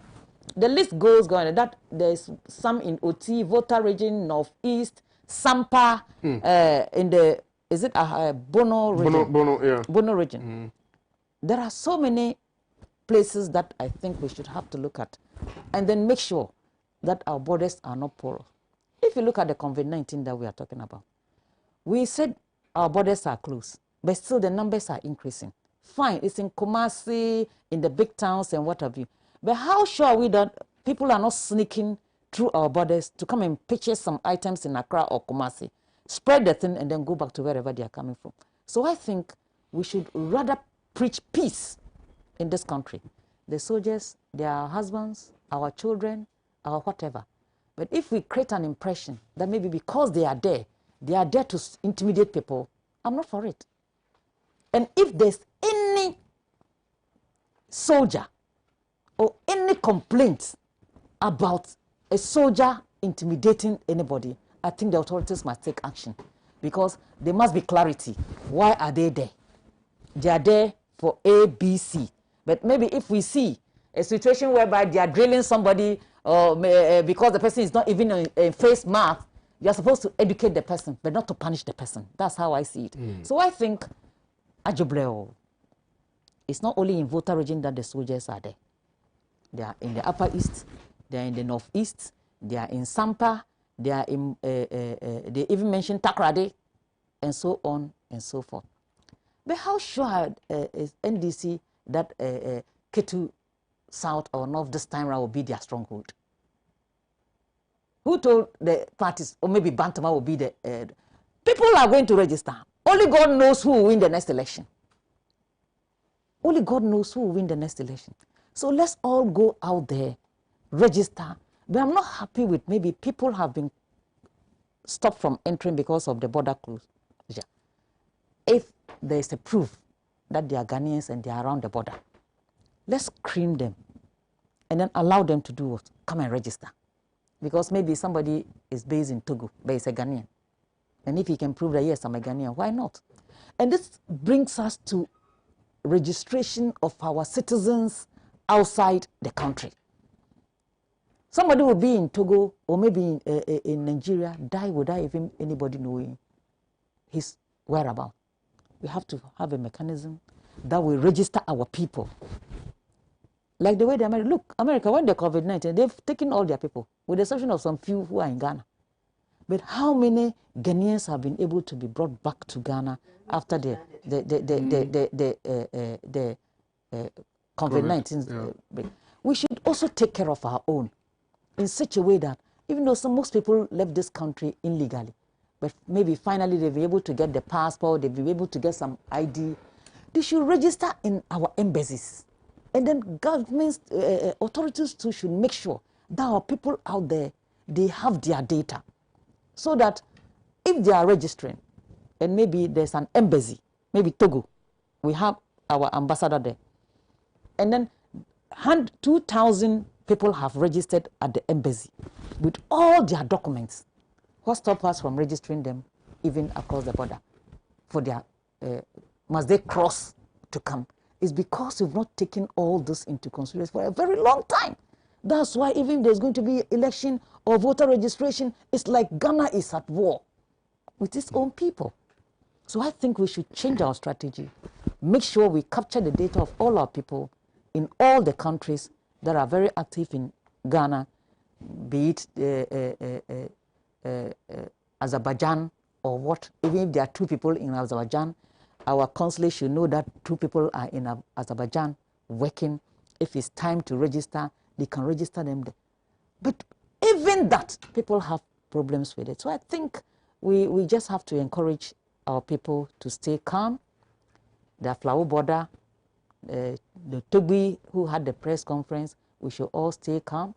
the list goes on. That there's some in Oti, Volta region, Northeast, Sampa, in the, is it Bono region? Bono region. There are so many places that I think we should have to look at, and then make sure that our borders are not porous. If you look at the COVID-19 that we are talking about, we said our borders are closed, but still the numbers are increasing. Fine, it's in Kumasi, in the big towns and what have you. But how sure are we that people are not sneaking through our borders to come and purchase some items in Accra or Kumasi, spread the thing and then go back to wherever they are coming from? So I think we should rather preach peace in this country. The soldiers, they are our husbands, our children, our whatever. But if we create an impression that maybe because they are there to intimidate people, I'm not for it. And if there's any soldier or any complaint about a soldier intimidating anybody, I think the authorities must take action, because there must be clarity. Why are they there? They are there for A, B, C. But maybe if we see a situation whereby they are drilling somebody because the person is not even in face mask, You're supposed to educate the person, but not to punish the person. That's how I see it. So I think Ajobleo, it's not only in Volta region that the soldiers are there. They are in the Upper East, they are in the Northeast, they are in Sampa, they are in, they even mentioned Takrade, and so on and so forth. But how sure is NDC that Ketu South or North this time around will be their stronghold? Who told the parties, or maybe Bantama will be the... people are going to register. Only God knows who will win the next election. Only God knows who will win the next election. So let's all go out there, register. But I'm not happy with maybe people have been stopped from entering because of the border closure. If there is a proof that they are Ghanaians and they are around the border, let's screen them and then allow them to do what? Come and register. Because maybe somebody is based in Togo, but is a Ghanaian. And if he can prove that, yes, I'm a Ghanaian, why not? And this brings us to registration of our citizens outside the country. Somebody will be in Togo or maybe in Nigeria, die without even anybody knowing his whereabouts. We have to have a mechanism that will register our people. Like the way the America, look, America, when the COVID-19, they've taken all their people, with the exception of some few who are in Ghana. But how many Ghanaians have been able to be brought back to Ghana after the COVID-19? We should also take care of our own in such a way that even though most people left this country illegally, but maybe finally they'll be able to get the passport, they'll be able to get some ID, they should register in our embassies. And then governments, authorities too should make sure that our people out there, they have their data. So that if they are registering, and maybe there's an embassy, maybe Togo, we have our ambassador there. And then 2,000 people have registered at the embassy with all their documents. What stops us from registering them even across the border? For their, must they cross to come? It's because we've not taken all this into consideration for a very long time. That's why even if there's going to be election or voter registration, it's like Ghana is at war with its own people. So I think we should change our strategy, make sure we capture the data of all our people in all the countries that are very active in Ghana, be it Azerbaijan or what. Even if there are 2 people in Azerbaijan, our consulate should know that 2 people are in Azerbaijan working. If it's time to register, they can register them there. But even that, people have problems with it. So I think we just have to encourage our people to stay calm. The Flower Border, the Toby who had the press conference, we should all stay calm.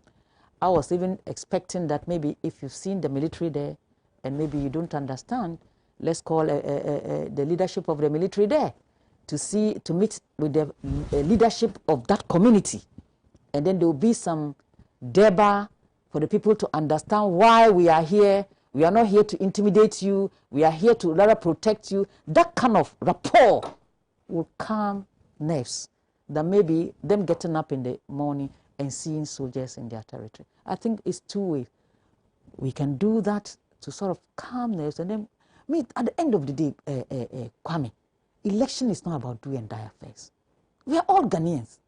I was even expecting that maybe if you've seen the military there and maybe you don't understand, let's call the leadership of the military there to meet with the leadership of that community. And then there will be some deba for the people to understand why we are here. We are not here to intimidate you. We are here to rather protect you. That kind of rapport will calm nerves than maybe them getting up in the morning and seeing soldiers in their territory. I think it's 2 ways. We can do that to sort of calm nerves. And then, at the end of the day, Kwame, election is not about do and die affairs. We are all Ghanaians.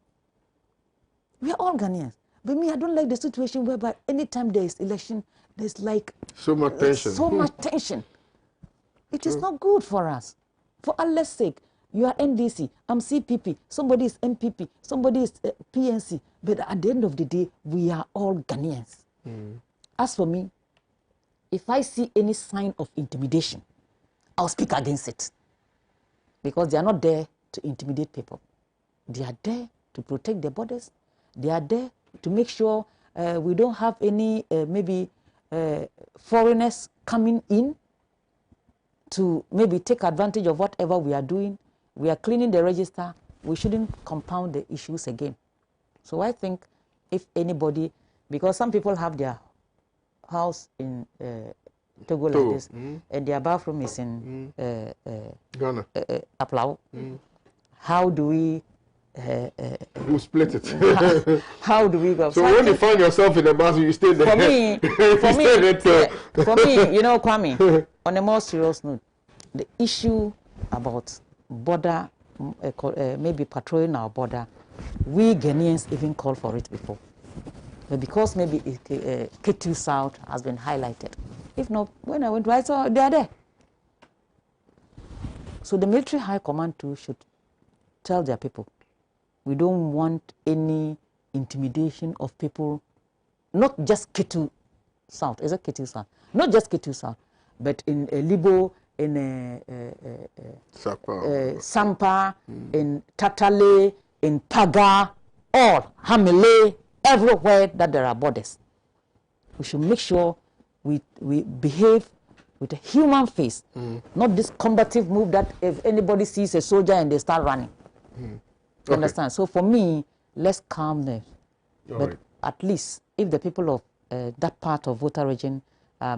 We are all Ghanaians. But I don't like the situation whereby anytime there is election, there's like so much tension. So much tension. It is not good for us. For Allah's sake, you are NDC, I'm CPP, somebody is MPP, somebody is PNC. But at the end of the day, we are all Ghanaians. As for me, if I see any sign of intimidation, I'll speak against it. Because they are not there to intimidate people. They are there to protect their borders. They are there to make sure we don't have any foreigners coming in to maybe take advantage of whatever we are doing. We are cleaning the register. We shouldn't compound the issues again. So I think if anybody, because some people have their house in Togo like this, and their bathroom is in Ghana. Aplau. How do we Who split it? How do we go? So when you find yourself in the bus, you stay there. For me, you know, Kwame, on a more serious note, the issue about border, maybe patrolling our border, we Ghanaians even called for it before. But because maybe K2 South has been highlighted. If not, when I went, I saw they are there. So the military high command too should tell their people, we don't want any intimidation of people, not just K2 South. Is it K2 South? Not just K2 South, but in Libo, in Sampa, in Tatale, in Paga, all Hamile, everywhere that there are borders. We should make sure we behave with a human face, not this combative move that if anybody sees a soldier and they start running. You understand? So for me, let's calm them. But at least if the people of that part of Volta region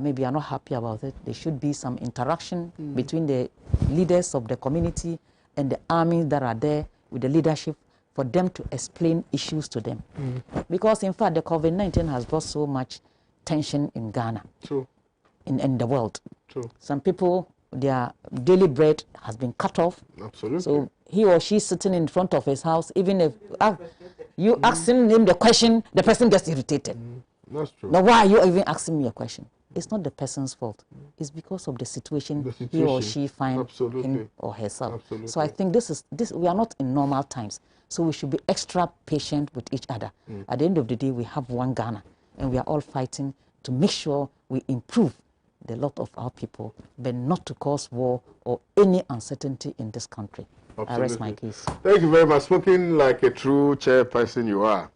maybe are not happy about it, there should be some interaction between the leaders of the community and the armies that are there with the leadership for them to explain issues to them. Because in fact, the COVID-19 has brought so much tension in Ghana, in the world. Some people, their daily bread has been cut off. Absolutely. So he or she sitting in front of his house, even if you asking him the question, the person gets irritated. That's true. Now, why are you even asking me a question? It's not the person's fault. It's because of the situation he or she finds him or herself. So I think this we are not in normal times. So we should be extra patient with each other. At the end of the day, we have one Ghana, and we are all fighting to make sure we improve the lot of our people, but not to cause war or any uncertainty in this country. Absolutely. I rest my case. Thank you very much. Spoken like a true chairperson you are.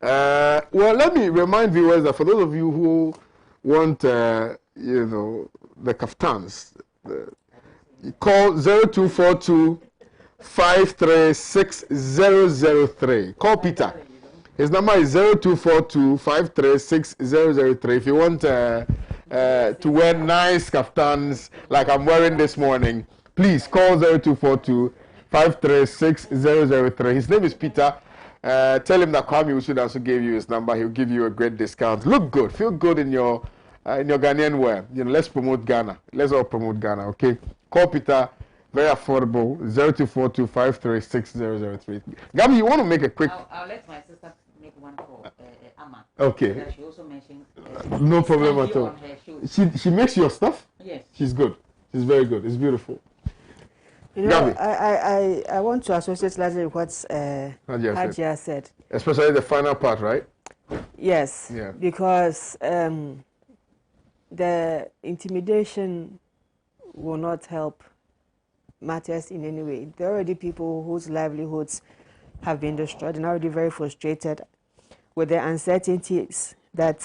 Well, let me remind viewers that for those of you who want, you know, the kaftans, call 0242 536 Call Peter. His number is 0242 536 If you want to wear nice kaftans like I'm wearing this morning, please call 0242 536 His name is Peter. Tell him that Kwame Owusu Danso gave you his number. He'll give you a great discount. Look good, feel good in your Ghanaian wear. You know, let's promote Ghana. Let's all promote Ghana. Okay. Call Peter. Very affordable. 0242 536 Gabi, you want to make a quick? I'll let my sister make one for Amma. Okay. She also mentioned. No problem at all. She makes your stuff. Yes. She's good. She's very good. It's beautiful. You know, I want to associate slightly with what Hajia said. Especially the final part, right? Yes. Yeah. Because the intimidation will not help matters in any way. There are already people whose livelihoods have been destroyed and already very frustrated with the uncertainties that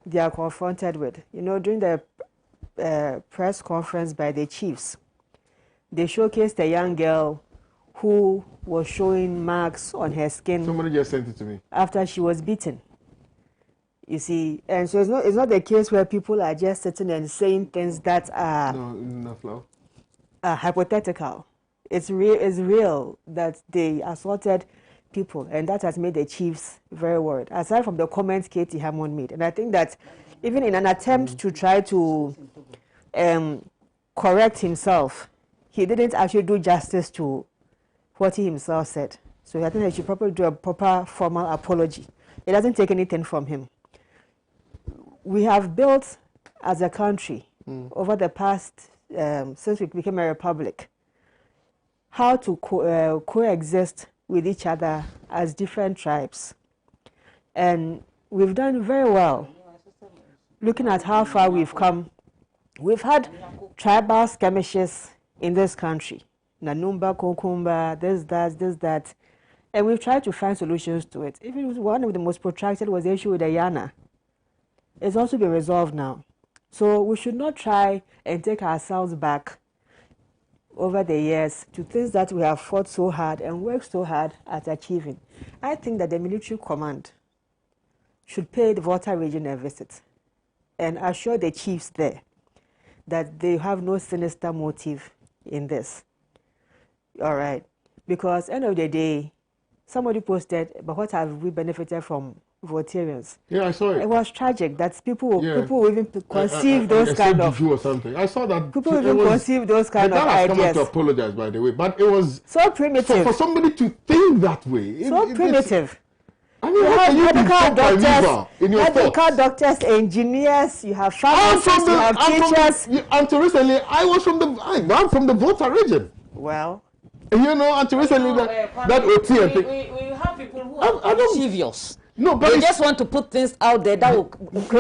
they are confronted with. You know, during the press conference by the chiefs, they showcased a young girl who was showing marks on her skin. Somebody just sent it to me. After she was beaten. You see, and so it's not the case where people are just sitting and saying things that are hypothetical. It's real that they assaulted people, and that has made the chiefs very worried. Aside from the comments Katie Hammond made, and I think that even in an attempt to try to correct himself, he didn't actually do justice to what he himself said. So I think he should probably do a proper formal apology. It doesn't take anything from him. We have built as a country over the past, since we became a republic, how to coexist with each other as different tribes. And we've done very well. Looking at how far we've come, we've had tribal skirmishes in this country. Nanumba, Kokumba, this, that. And we've tried to find solutions to it. Even one of the most protracted was the issue with the Yana. It's also been resolved now. So we should not try and take ourselves back over the years to things that we have fought so hard and worked so hard at achieving. I think that the military command should pay the Volta region a visit and assure the chiefs there that they have no sinister motive in this. All right. Because end of the day, somebody posted, but what have we benefited from Voltarians? Yeah, I saw it. It was tragic that people even conceive those kind of or something. I saw that people even conceive those kind of ideas. The has come to apologize, by the way, but it was so primitive for somebody to think that way. Primitive. I mean, how can you be medical doctors, engineers, you have pharmacists, you have teachers. Until recently, I'm from the Volta region. Well, you know, until recently that OT and thing. We have people who are mischievous. No, but they just want to put things out there that will it's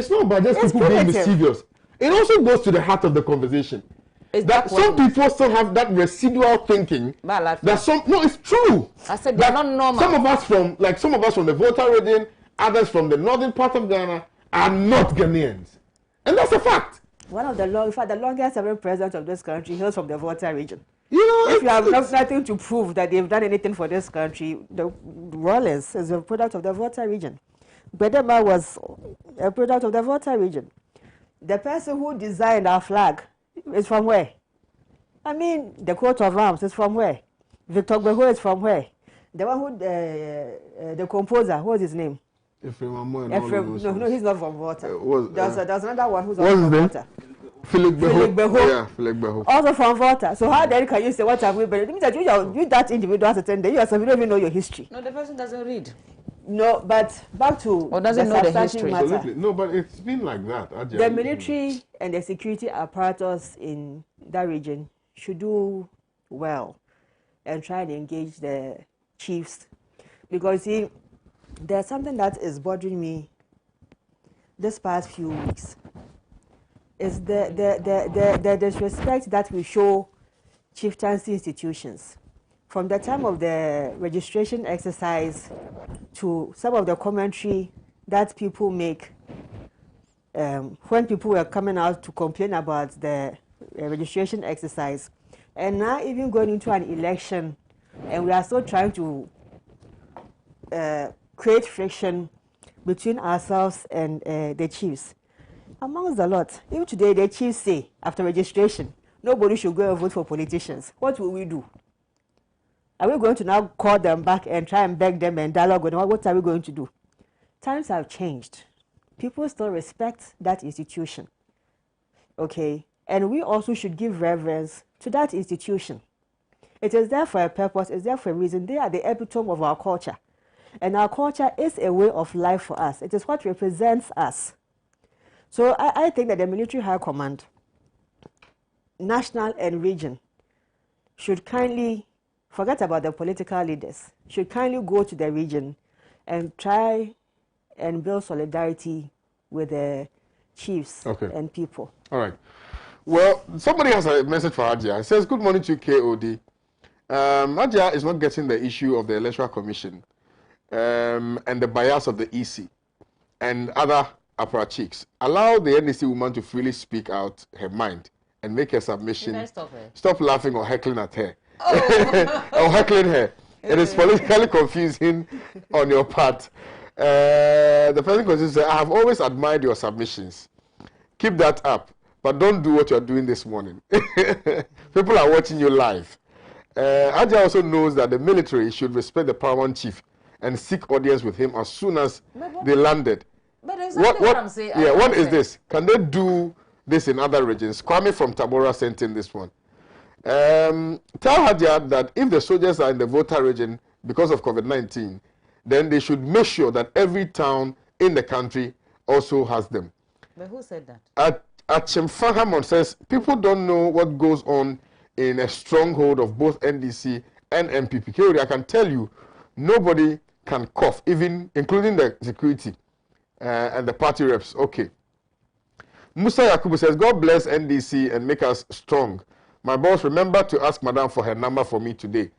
not about just people being mischievous. It also goes to the heart of the conversation. That some people still have that residual thinking. It's true. I said they're not normal. Some of us from the Volta region, others from the northern part of Ghana are not Ghanaians, and that's a fact. One of the longest serving president of this country hails from the Volta region. You know, if you have nothing to prove that they've done anything for this country, the Rollins is a product of the Volta region. Bedema was a product of the Volta region. The person who designed our flag is from where? I mean, the coat of arms is from where? Victor Gbeho is from where? The one who, the composer, what was his name? Ephraim. No, he's not from Volta. There's another one who's from Volta. Philip Beho. Yeah, Philip Beho. Also from Volta. So how then can you say what have we been? It means that you that individual has attended. You yourself, you don't even know your history. No, the person doesn't read. No, but back to or doesn't know the history. Matter. Absolutely. No, but it's been like that. The military and the security apparatus in that region should do well and try and engage the chiefs, because see, there's something that is bothering me this past few weeks. Is the disrespect that we show chieftaincy institutions. From the time of the registration exercise to some of the commentary that people make when people were coming out to complain about the registration exercise, and now even going into an election, and we are still trying to create friction between ourselves and the chiefs. Amongst a lot, even today the chiefs say after registration, nobody should go and vote for politicians. What will we do? Are we going to now call them back and try and beg them and dialogue with them? What are we going to do? Times have changed. People still respect that institution. Okay? And we also should give reverence to that institution. It is there for a purpose, it's there for a reason. They are the epitome of our culture. And our culture is a way of life for us. It is what represents us. So I think that the military high command, national and region, should kindly forget about the political leaders, should kindly go to the region and try and build solidarity with the chiefs and people. All right. Well, somebody has a message for Adja. It says, good morning to KOD. Adja is not getting the issue of the Electoral Commission and the bias of the EC and other apparatchiks. Allow the NDC woman to freely speak out her mind and make her submission. Stop laughing or heckling at her. Oh. Or heckling her. It is politically confusing on your part. The person continues to say, I have always admired your submissions. Keep that up, but don't do what you're doing this morning. People are watching you live. Adja also knows that the military should respect the paramount chief and seek audience with him as soon as they landed. But exactly what I'm saying. Yeah, what is this? Can they do this in other regions? Kwame from Tabora sent in this one. Tell Hadja that if the soldiers are in the Volta region because of COVID-19, then they should make sure that every town in the country also has them. But who said that? Chimfahamon says, people don't know what goes on in a stronghold of both NDC and MPP. I can tell you, nobody can cough, even including the security and the party reps. Okay. Musa Yakubu says, God bless NDC and make us strong. My boss, remember to ask Madam for her number for me today.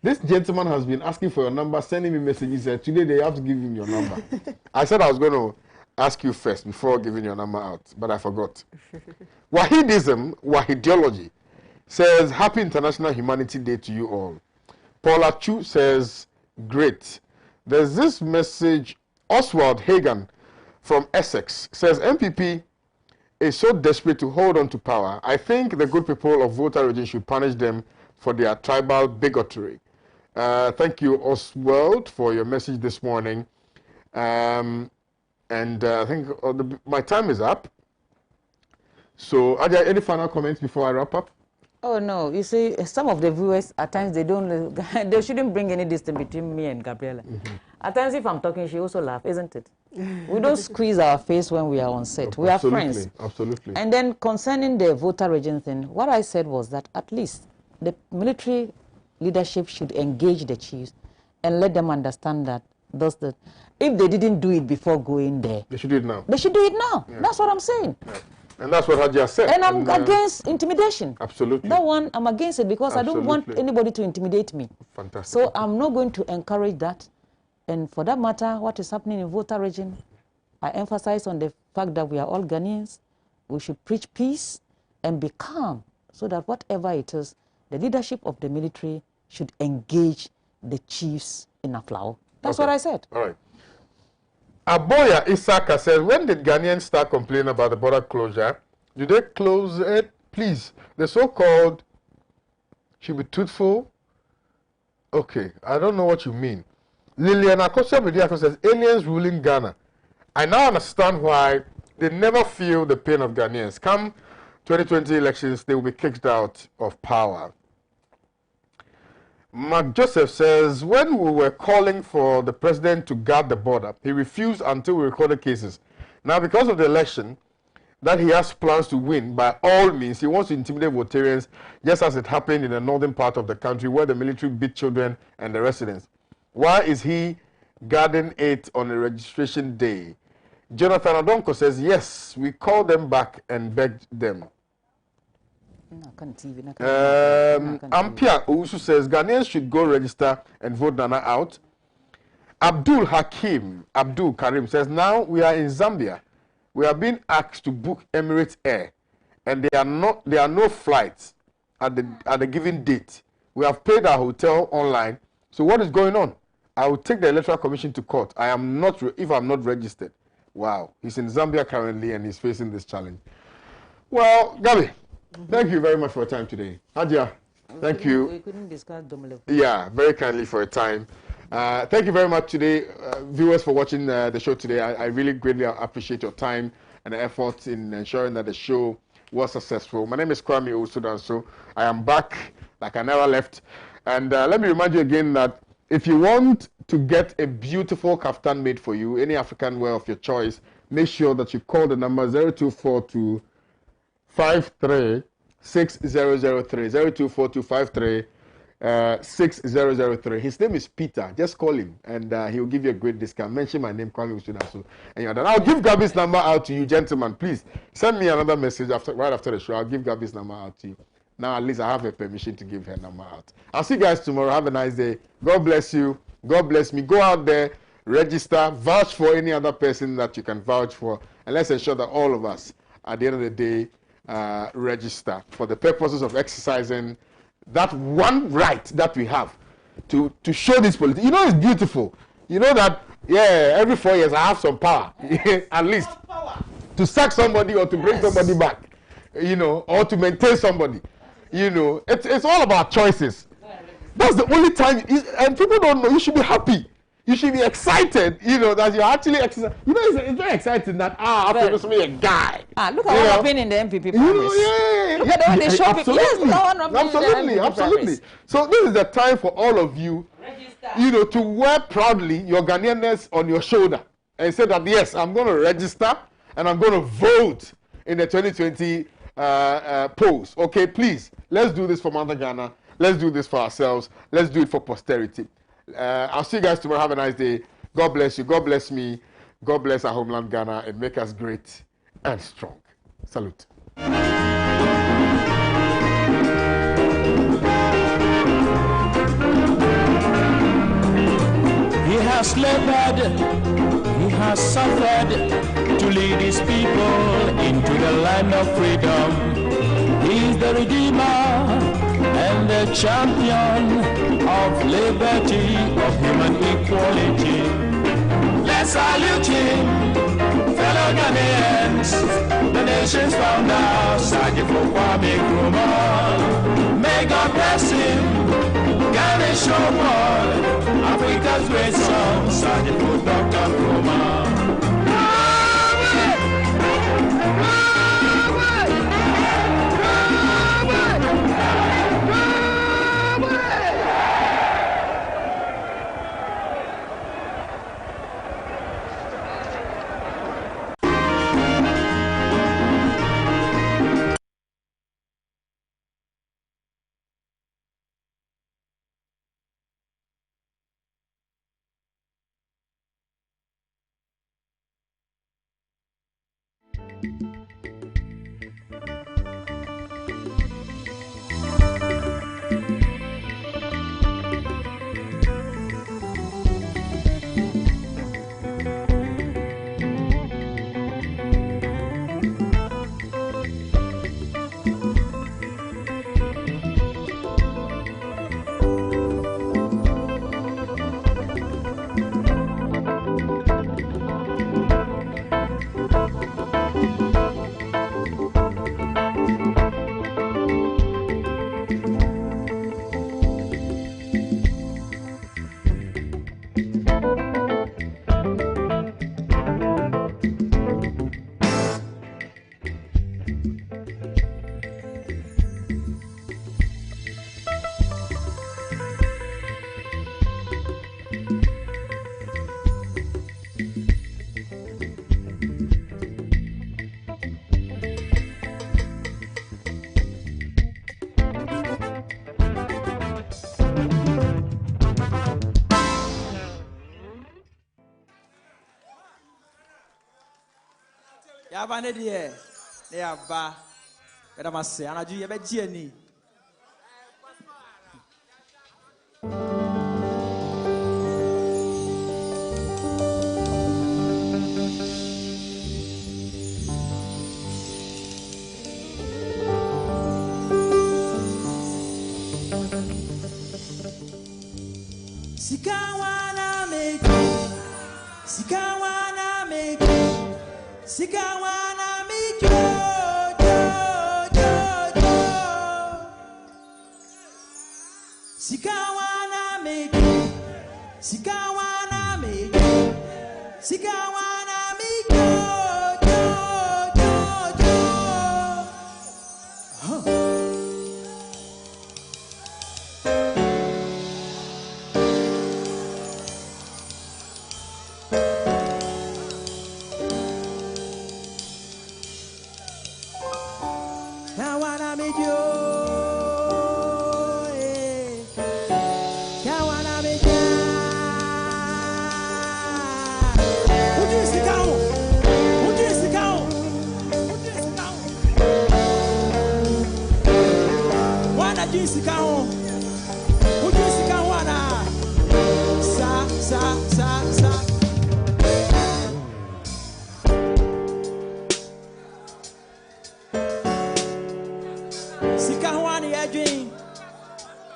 This gentleman has been asking for your number, sending me messages. Today they have to give him your number. I said I was going to ask you first before giving your number out, but I forgot. Wahidiology, says, Happy International Humanity Day to you all. Paula Chu says, great. There's this message, Oswald Hagan from Essex, says, MPP is so desperate to hold on to power. I think the good people of Volta region should punish them for their tribal bigotry. Thank you, Oswald, for your message this morning. And I think my time is up. So, are there any final comments before I wrap up? Oh no, you see, some of the viewers at times they don't, they shouldn't bring any distance between me and Gabriella. At times, if I'm talking, she also laughs, isn't it? We don't squeeze our face when we are on set. We are friends. Absolutely. And then concerning the voter regime thing, what I said was that at least the military leadership should engage the chiefs and let them understand that if they didn't do it before going there, they should do it now. They should do it now. Yeah. That's what I'm saying. Yeah. And that's what Hajia said. And I'm against intimidation. Absolutely. That one, I'm against it because I don't want anybody to intimidate me. Fantastic. So I'm not going to encourage that. And for that matter, what is happening in voter region, I emphasize on the fact that we are all Ghanaians. We should preach peace and be calm so that whatever it is, the leadership of the military should engage the chiefs in Aflao. That's what I said. All right. Aboya Isaka says, when did Ghanaians start complaining about the border closure? Do they close it? Please. The so-called should be truthful. Okay, I don't know what you mean. Lilian Akosha Bediako says, aliens ruling Ghana. I now understand why they never feel the pain of Ghanaians. Come 2020 elections, they will be kicked out of power. Mark Joseph says, when we were calling for the president to guard the border, he refused until we recorded cases. Now, because of the election, that he has plans to win, by all means, he wants to intimidate Votarians, just as it happened in the northern part of the country where the military beat children and the residents. Why is he guarding it on a registration day? Jonathan Adonko says, yes, we called them back and begged them. Ampia Owusu says Ghanaians should go register and vote Nana out. Abdul Karim says, now we are in Zambia. We are being asked to book Emirates Air, and there are no flights at the given date. We have paid our hotel online. So what is going on? I will take the Electoral Commission to court. If I'm not registered. Wow, he's in Zambia currently and he's facing this challenge. Well, Gabi, thank you very much for your time today. Hadia, thank you. We couldn't discuss Domele. Yeah, very kindly for your time. Thank you very much today, viewers, for watching the show today. I really greatly appreciate your time and the effort in ensuring that the show was successful. My name is Kwame Owusu Danso. I am back like I never left. And let me remind you again that if you want to get a beautiful kaftan made for you, any African wear of your choice, make sure that you call the number 0242 53 6003 024253 6003. His name is Peter. Just call him and he'll give you a great discount. Mention my name, Kwame Owusu Danso, and you're done. I'll give Gabi's number out to you, gentlemen. Please send me another message right after the show. I'll give Gabi's number out to you. Now at least I have a permission to give her number out. I'll see you guys tomorrow. Have a nice day. God bless you. God bless me. Go out there, register, vouch for any other person that you can vouch for, and let's ensure that all of us, at the end of the day, register for the purposes of exercising that one right that we have to show this politics. You know, it's beautiful. You know that, yeah, every 4 years I have some power, at least, to sack somebody or to bring somebody back, you know, or to maintain somebody. You know, it's all about choices. That's the only time, and people don't know. You should be happy. You should be excited, you know, that you're actually exercising. You know, it's very exciting that, after this, me a guy. Look at what happened in the MPP primaries. Look at the way they show people. Yes, absolutely. So this is the time for all of you, you know, to wear proudly your Ghanaianness on your shoulder and say that, yes, I'm going to register and I'm going to vote in the 2020 polls. Okay, please, let's do this for Mother Ghana. Let's do this for ourselves. Let's do it for posterity. I'll see you guys tomorrow. Have a nice day. God bless you. God bless me. God bless our homeland Ghana and make us great and strong. Salute. He has labored, he has suffered to lead his people into the land of freedom. He is the Redeemer and the champion of liberty, of human equality. Let's salute him, fellow Ghanaians, the nation's founder, Kwame Owusu Danso. May God bless him. Spanish world, Africa's great song, Sergeant Food Dr. Roma. Yabane die ne yaba beda mase anaju ye be ji ani Sikawana make Sikawana make jo Sikawana make Sikawana make Sikawana make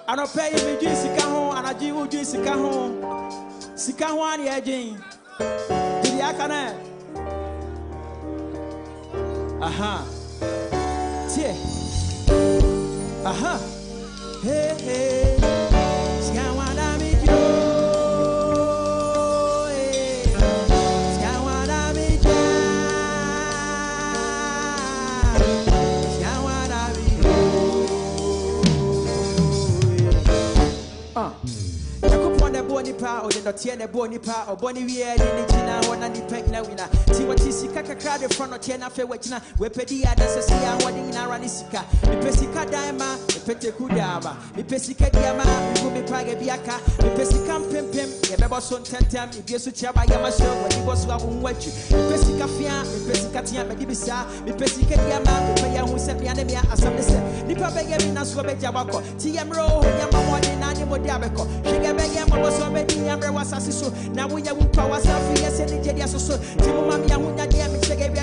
I don't pay me Jessica home and I do Jessica home. Sika one again. Did you can? Aha. Tie. Aha. Hey hey. Sika one ami jo. Sika one ami ja. Sika one ami Bonipa or the Tiana Bonipa or Bonnie Weir in the China or Nanny Pegna winner. See what is Sika crowd in front of Tiana Fewachina, where Pedia does see a wedding in Aranisika, the Pesica Dama, the Petecudama, the Pesica Diama, the Ruby Paga Biaka, the Pesicam Pimpim, the Babason Tentam, the Yesuchaba Yamaso, when he was watch you, the Pesica Fia, the Pesica Tia Medibisa, the Pesica Diama, the Paya who sent me anemia as some listen. Nipa Begavina Swabe Jabako, TM Row, Yamamo, and Animal Diabeco, Shigabagam was already Yamra was Sasso. Now we are with power self, yes, and the Jedia so. Timomami, I would not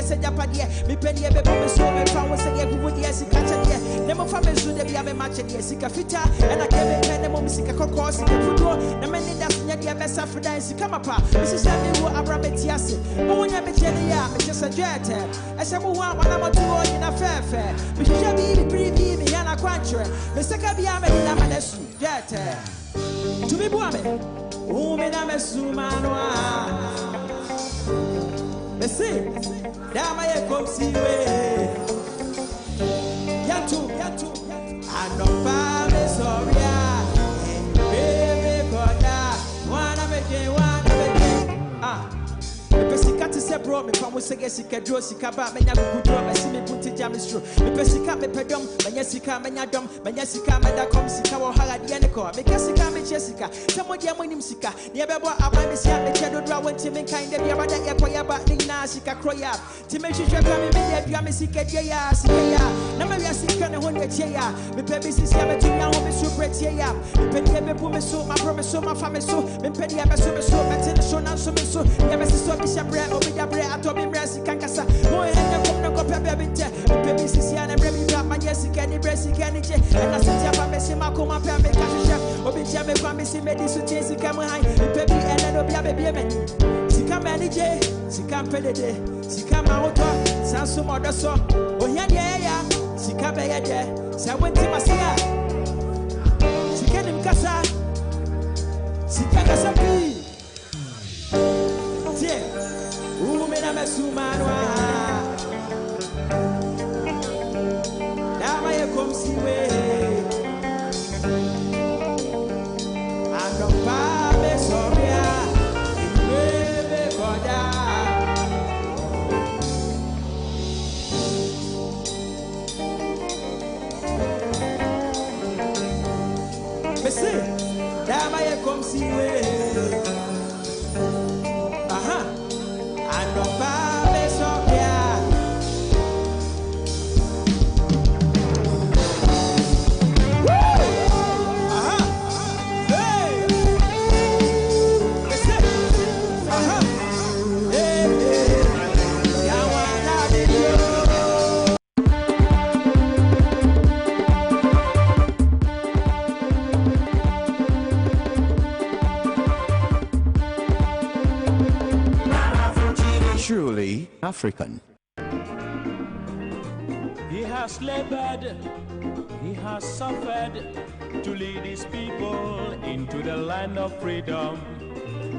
Japadia, me penny a baby, so I found was a good yes, catch a year. Never me so de bia me match de sika fita and I came pen them sika kokko sika fudo na me need that nya de besa frida sika mapa me say me wo abrabeti ase mo wonya be tele ya me just a jet e se mo wa wana mo tuo ni na fefe me hwehwe bi privi me ya na kwantre me sika bia me na manesu jet to me bo ame o me na me su manwa me say dama ye kom siwe yantu I don't find me sorry and baby koda wanna make Pesika to say bro me from sege sika dro sika ba menya gugu me see me put jam stro me pesika me pedom menya sika menya dom menya sika me da kom sika wo hala de ne ko me kesika me chesika samo dia monim sika ne bebo aba me sia me chedo dro wanti me kind de bia ba da ye koya ba ni na sika kroya ti me hwehwe ka me dia dua me sika dia ya sika ya na me ya sika ne ho ne che ya me pe bi sisia me tumi ho me so pretie ya me pe dia me bu me so ma pro me so ma fa me so me pe dia me so me tin so na so me so ya me so Shabre, Obidabre, Atomi Bresi Kankasa, who had come no copy baby, baby Sisian and Remy Rap, my Jessica, and Bresi Canity, and I said, Yamma, Makoma, Pammy, Chef, Obijame, Kwame, Medicine, Jessica, Mahai, baby, and then Obia, baby, Sika Manije, Sika Pedede, Sika Maoto, Sansu Modaso, Oya, Sika Bayade, Sawenti Masia, Sika Nimkasa, Sika Kasapi. Umena mesumanwa dama ye kom siwe ando pa me soria bebe koda me say dama ye kom siwe Truly African. He has labored, he has suffered to lead his people into the land of freedom.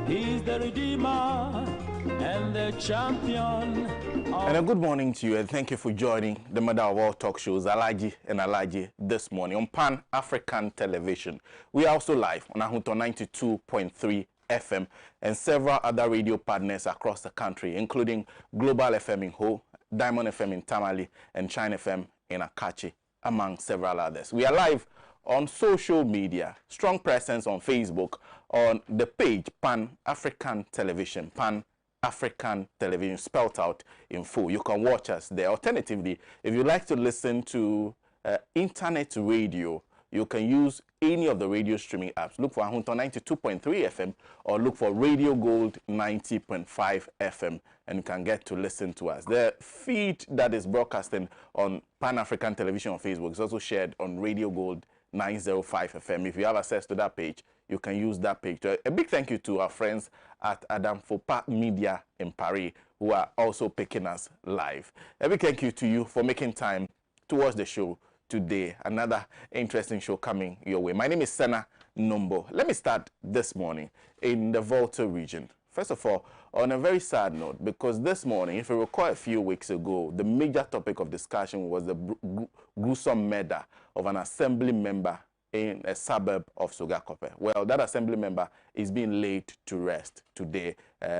He is the Redeemer and the champion. And a good morning to you, and thank you for joining the Mother of All talk shows, Alaji and Alaji, this morning on Pan-African Television. We are also live on Ahunto 92.3 FM and several other radio partners across the country, including Global FM in Ho, Diamond FM in Tamale, and China FM in Akachi, among several others. We are live on social media, strong presence on Facebook, on the page Pan-African Television, Pan-African Television, spelled out in full. You can watch us there. Alternatively, if you like to listen to internet radio, you can use any of the radio streaming apps. Look for Ahunto 92.3 FM or look for Radio Gold 90.5 FM and you can get to listen to us. The feed that is broadcasting on Pan-African Television on Facebook is also shared on Radio Gold 905 FM. If you have access to that page, you can use that page. A big thank you to our friends at Adam Fopa Media in Paris who are also picking us live. A big thank you to you for making time to watch the show today. Another interesting show coming your way. My name is Senna Nombo. Let me start this morning in the Volta region. First of all, on a very sad note, because this morning, if you recall a few weeks ago, the major topic of discussion was the gruesome murder of an assembly member in a suburb of Sogakope. Well, that assembly member is being laid to rest today.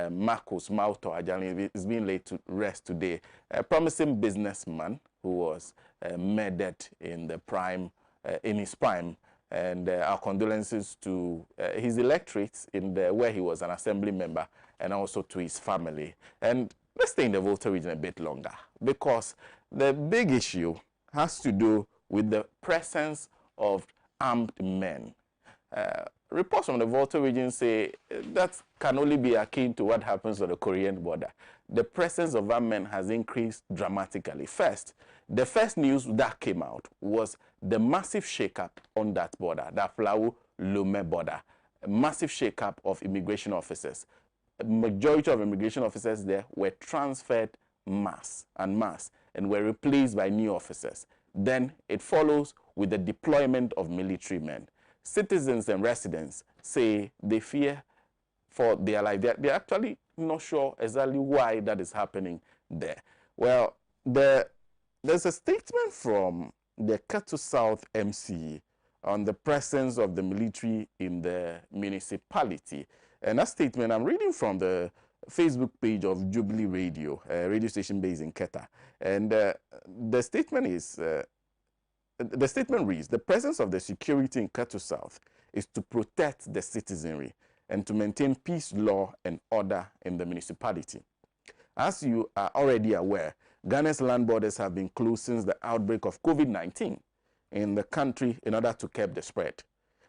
Marcus Mauto Ajani is being laid to rest today. A promising businessman who was murdered in his prime, and our condolences to his electorates where he was an assembly member, and also to his family. And let's stay in the Volta region a bit longer, because the big issue has to do with the presence of armed men. Reports from the Volta region say that can only be akin to what happens on the Korean border. The presence of armed men has increased dramatically. First, the first news that came out was the massive shake-up on that border, that Flower-Lome border, a massive shake-up of immigration officers. A majority of immigration officers there were transferred mass and were replaced by new officers. Then it follows with the deployment of military men. Citizens and residents say they fear for their life. They're actually not sure exactly why that is happening there. Well, there's a statement from the Ketu South MC on the presence of the military in the municipality. And that statement, I'm reading from the Facebook page of Jubilee Radio, a radio station based in Keta. And the statement is, the statement reads, the presence of the security in Ketu South is to protect the citizenry and to maintain peace, law, and order in the municipality. As you are already aware, Ghana's land borders have been closed since the outbreak of COVID-19 in the country in order to curb the spread.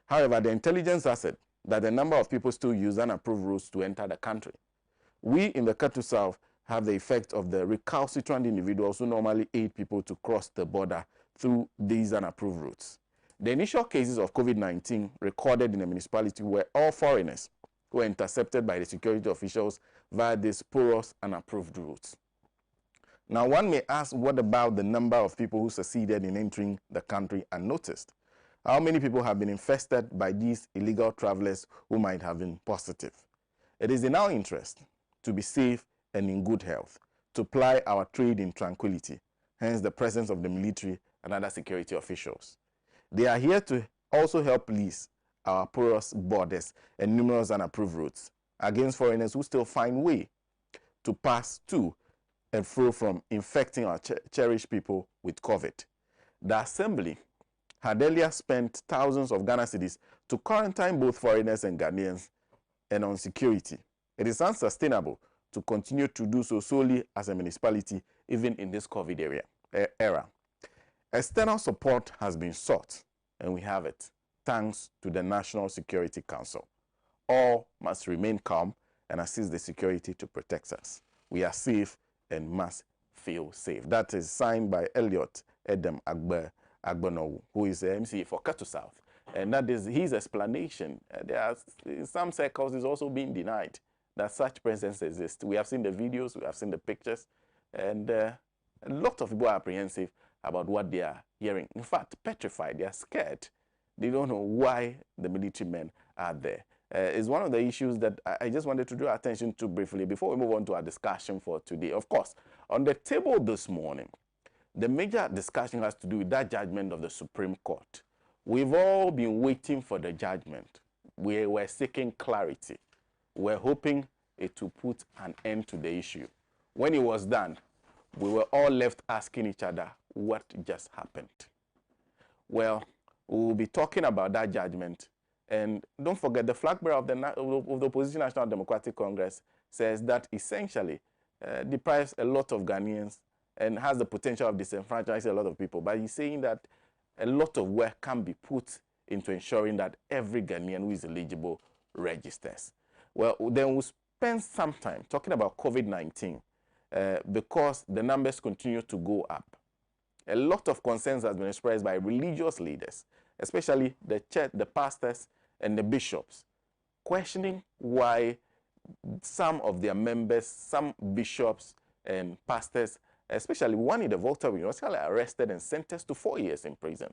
However, the intelligence has said that a number of people still use unapproved routes to enter the country. We in the Ketu South have the effect of the recalcitrant individuals who normally aid people to cross the border through these unapproved routes. The initial cases of COVID-19 recorded in the municipality were all foreigners who were intercepted by the security officials via these porous unapproved routes. Now, one may ask, what about the number of people who succeeded in entering the country unnoticed? How many people have been infested by these illegal travelers who might have been positive? It is in our interest to be safe and in good health, to ply our trade in tranquility, hence the presence of the military and other security officials. They are here to also help police our porous borders and numerous unapproved routes against foreigners who still find way to pass to and fro from infecting our cherished people with COVID. The Assembly had earlier spent thousands of Ghana cedis to quarantine both foreigners and Ghanaians and on security. It is unsustainable to continue to do so solely as a municipality, even in this COVID era. External support has been sought, and we have it, thanks to the National Security Council. All must remain calm and assist the security to protect us. We are safe and must feel safe. That is signed by Elliot Edem Agbonowu, who is the MC for Ketu South. And that is his explanation. There are, in some circles, is also being denied that such presence exists. We have seen the videos, we have seen the pictures, and a lot of people are apprehensive about what they are hearing. In fact, petrified, they are scared. They don't know why the military men are there. It's one of the issues that I just wanted to draw attention to briefly before we move on to our discussion for today. Of course, on the table this morning, the major discussion has to do with that judgment of the Supreme Court. We've all been waiting for the judgment. We were seeking clarity. We're hoping it will put an end to the issue. When it was done, we were all left asking each other, what just happened? Well, we'll be talking about that judgment. And don't forget, the flag bearer of the Opposition National Democratic Congress says that essentially deprives a lot of Ghanaians and has the potential of disenfranchising a lot of people. But he's saying that a lot of work can be put into ensuring that every Ghanaian who is eligible registers. Well, then we'll spend some time talking about COVID-19 because the numbers continue to go up. A lot of concerns has been expressed by religious leaders, especially the church, the pastors, and the bishops, questioning why some of their members, some bishops and pastors, especially one in the Volta University, are arrested and sentenced to 4 years in prison.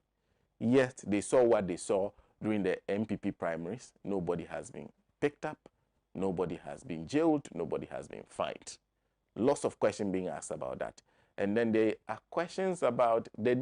Yet they saw what they saw during the MPP primaries. Nobody has been picked up, nobody has been jailed, nobody has been fined. Lots of questions being asked about that. And then there are questions about the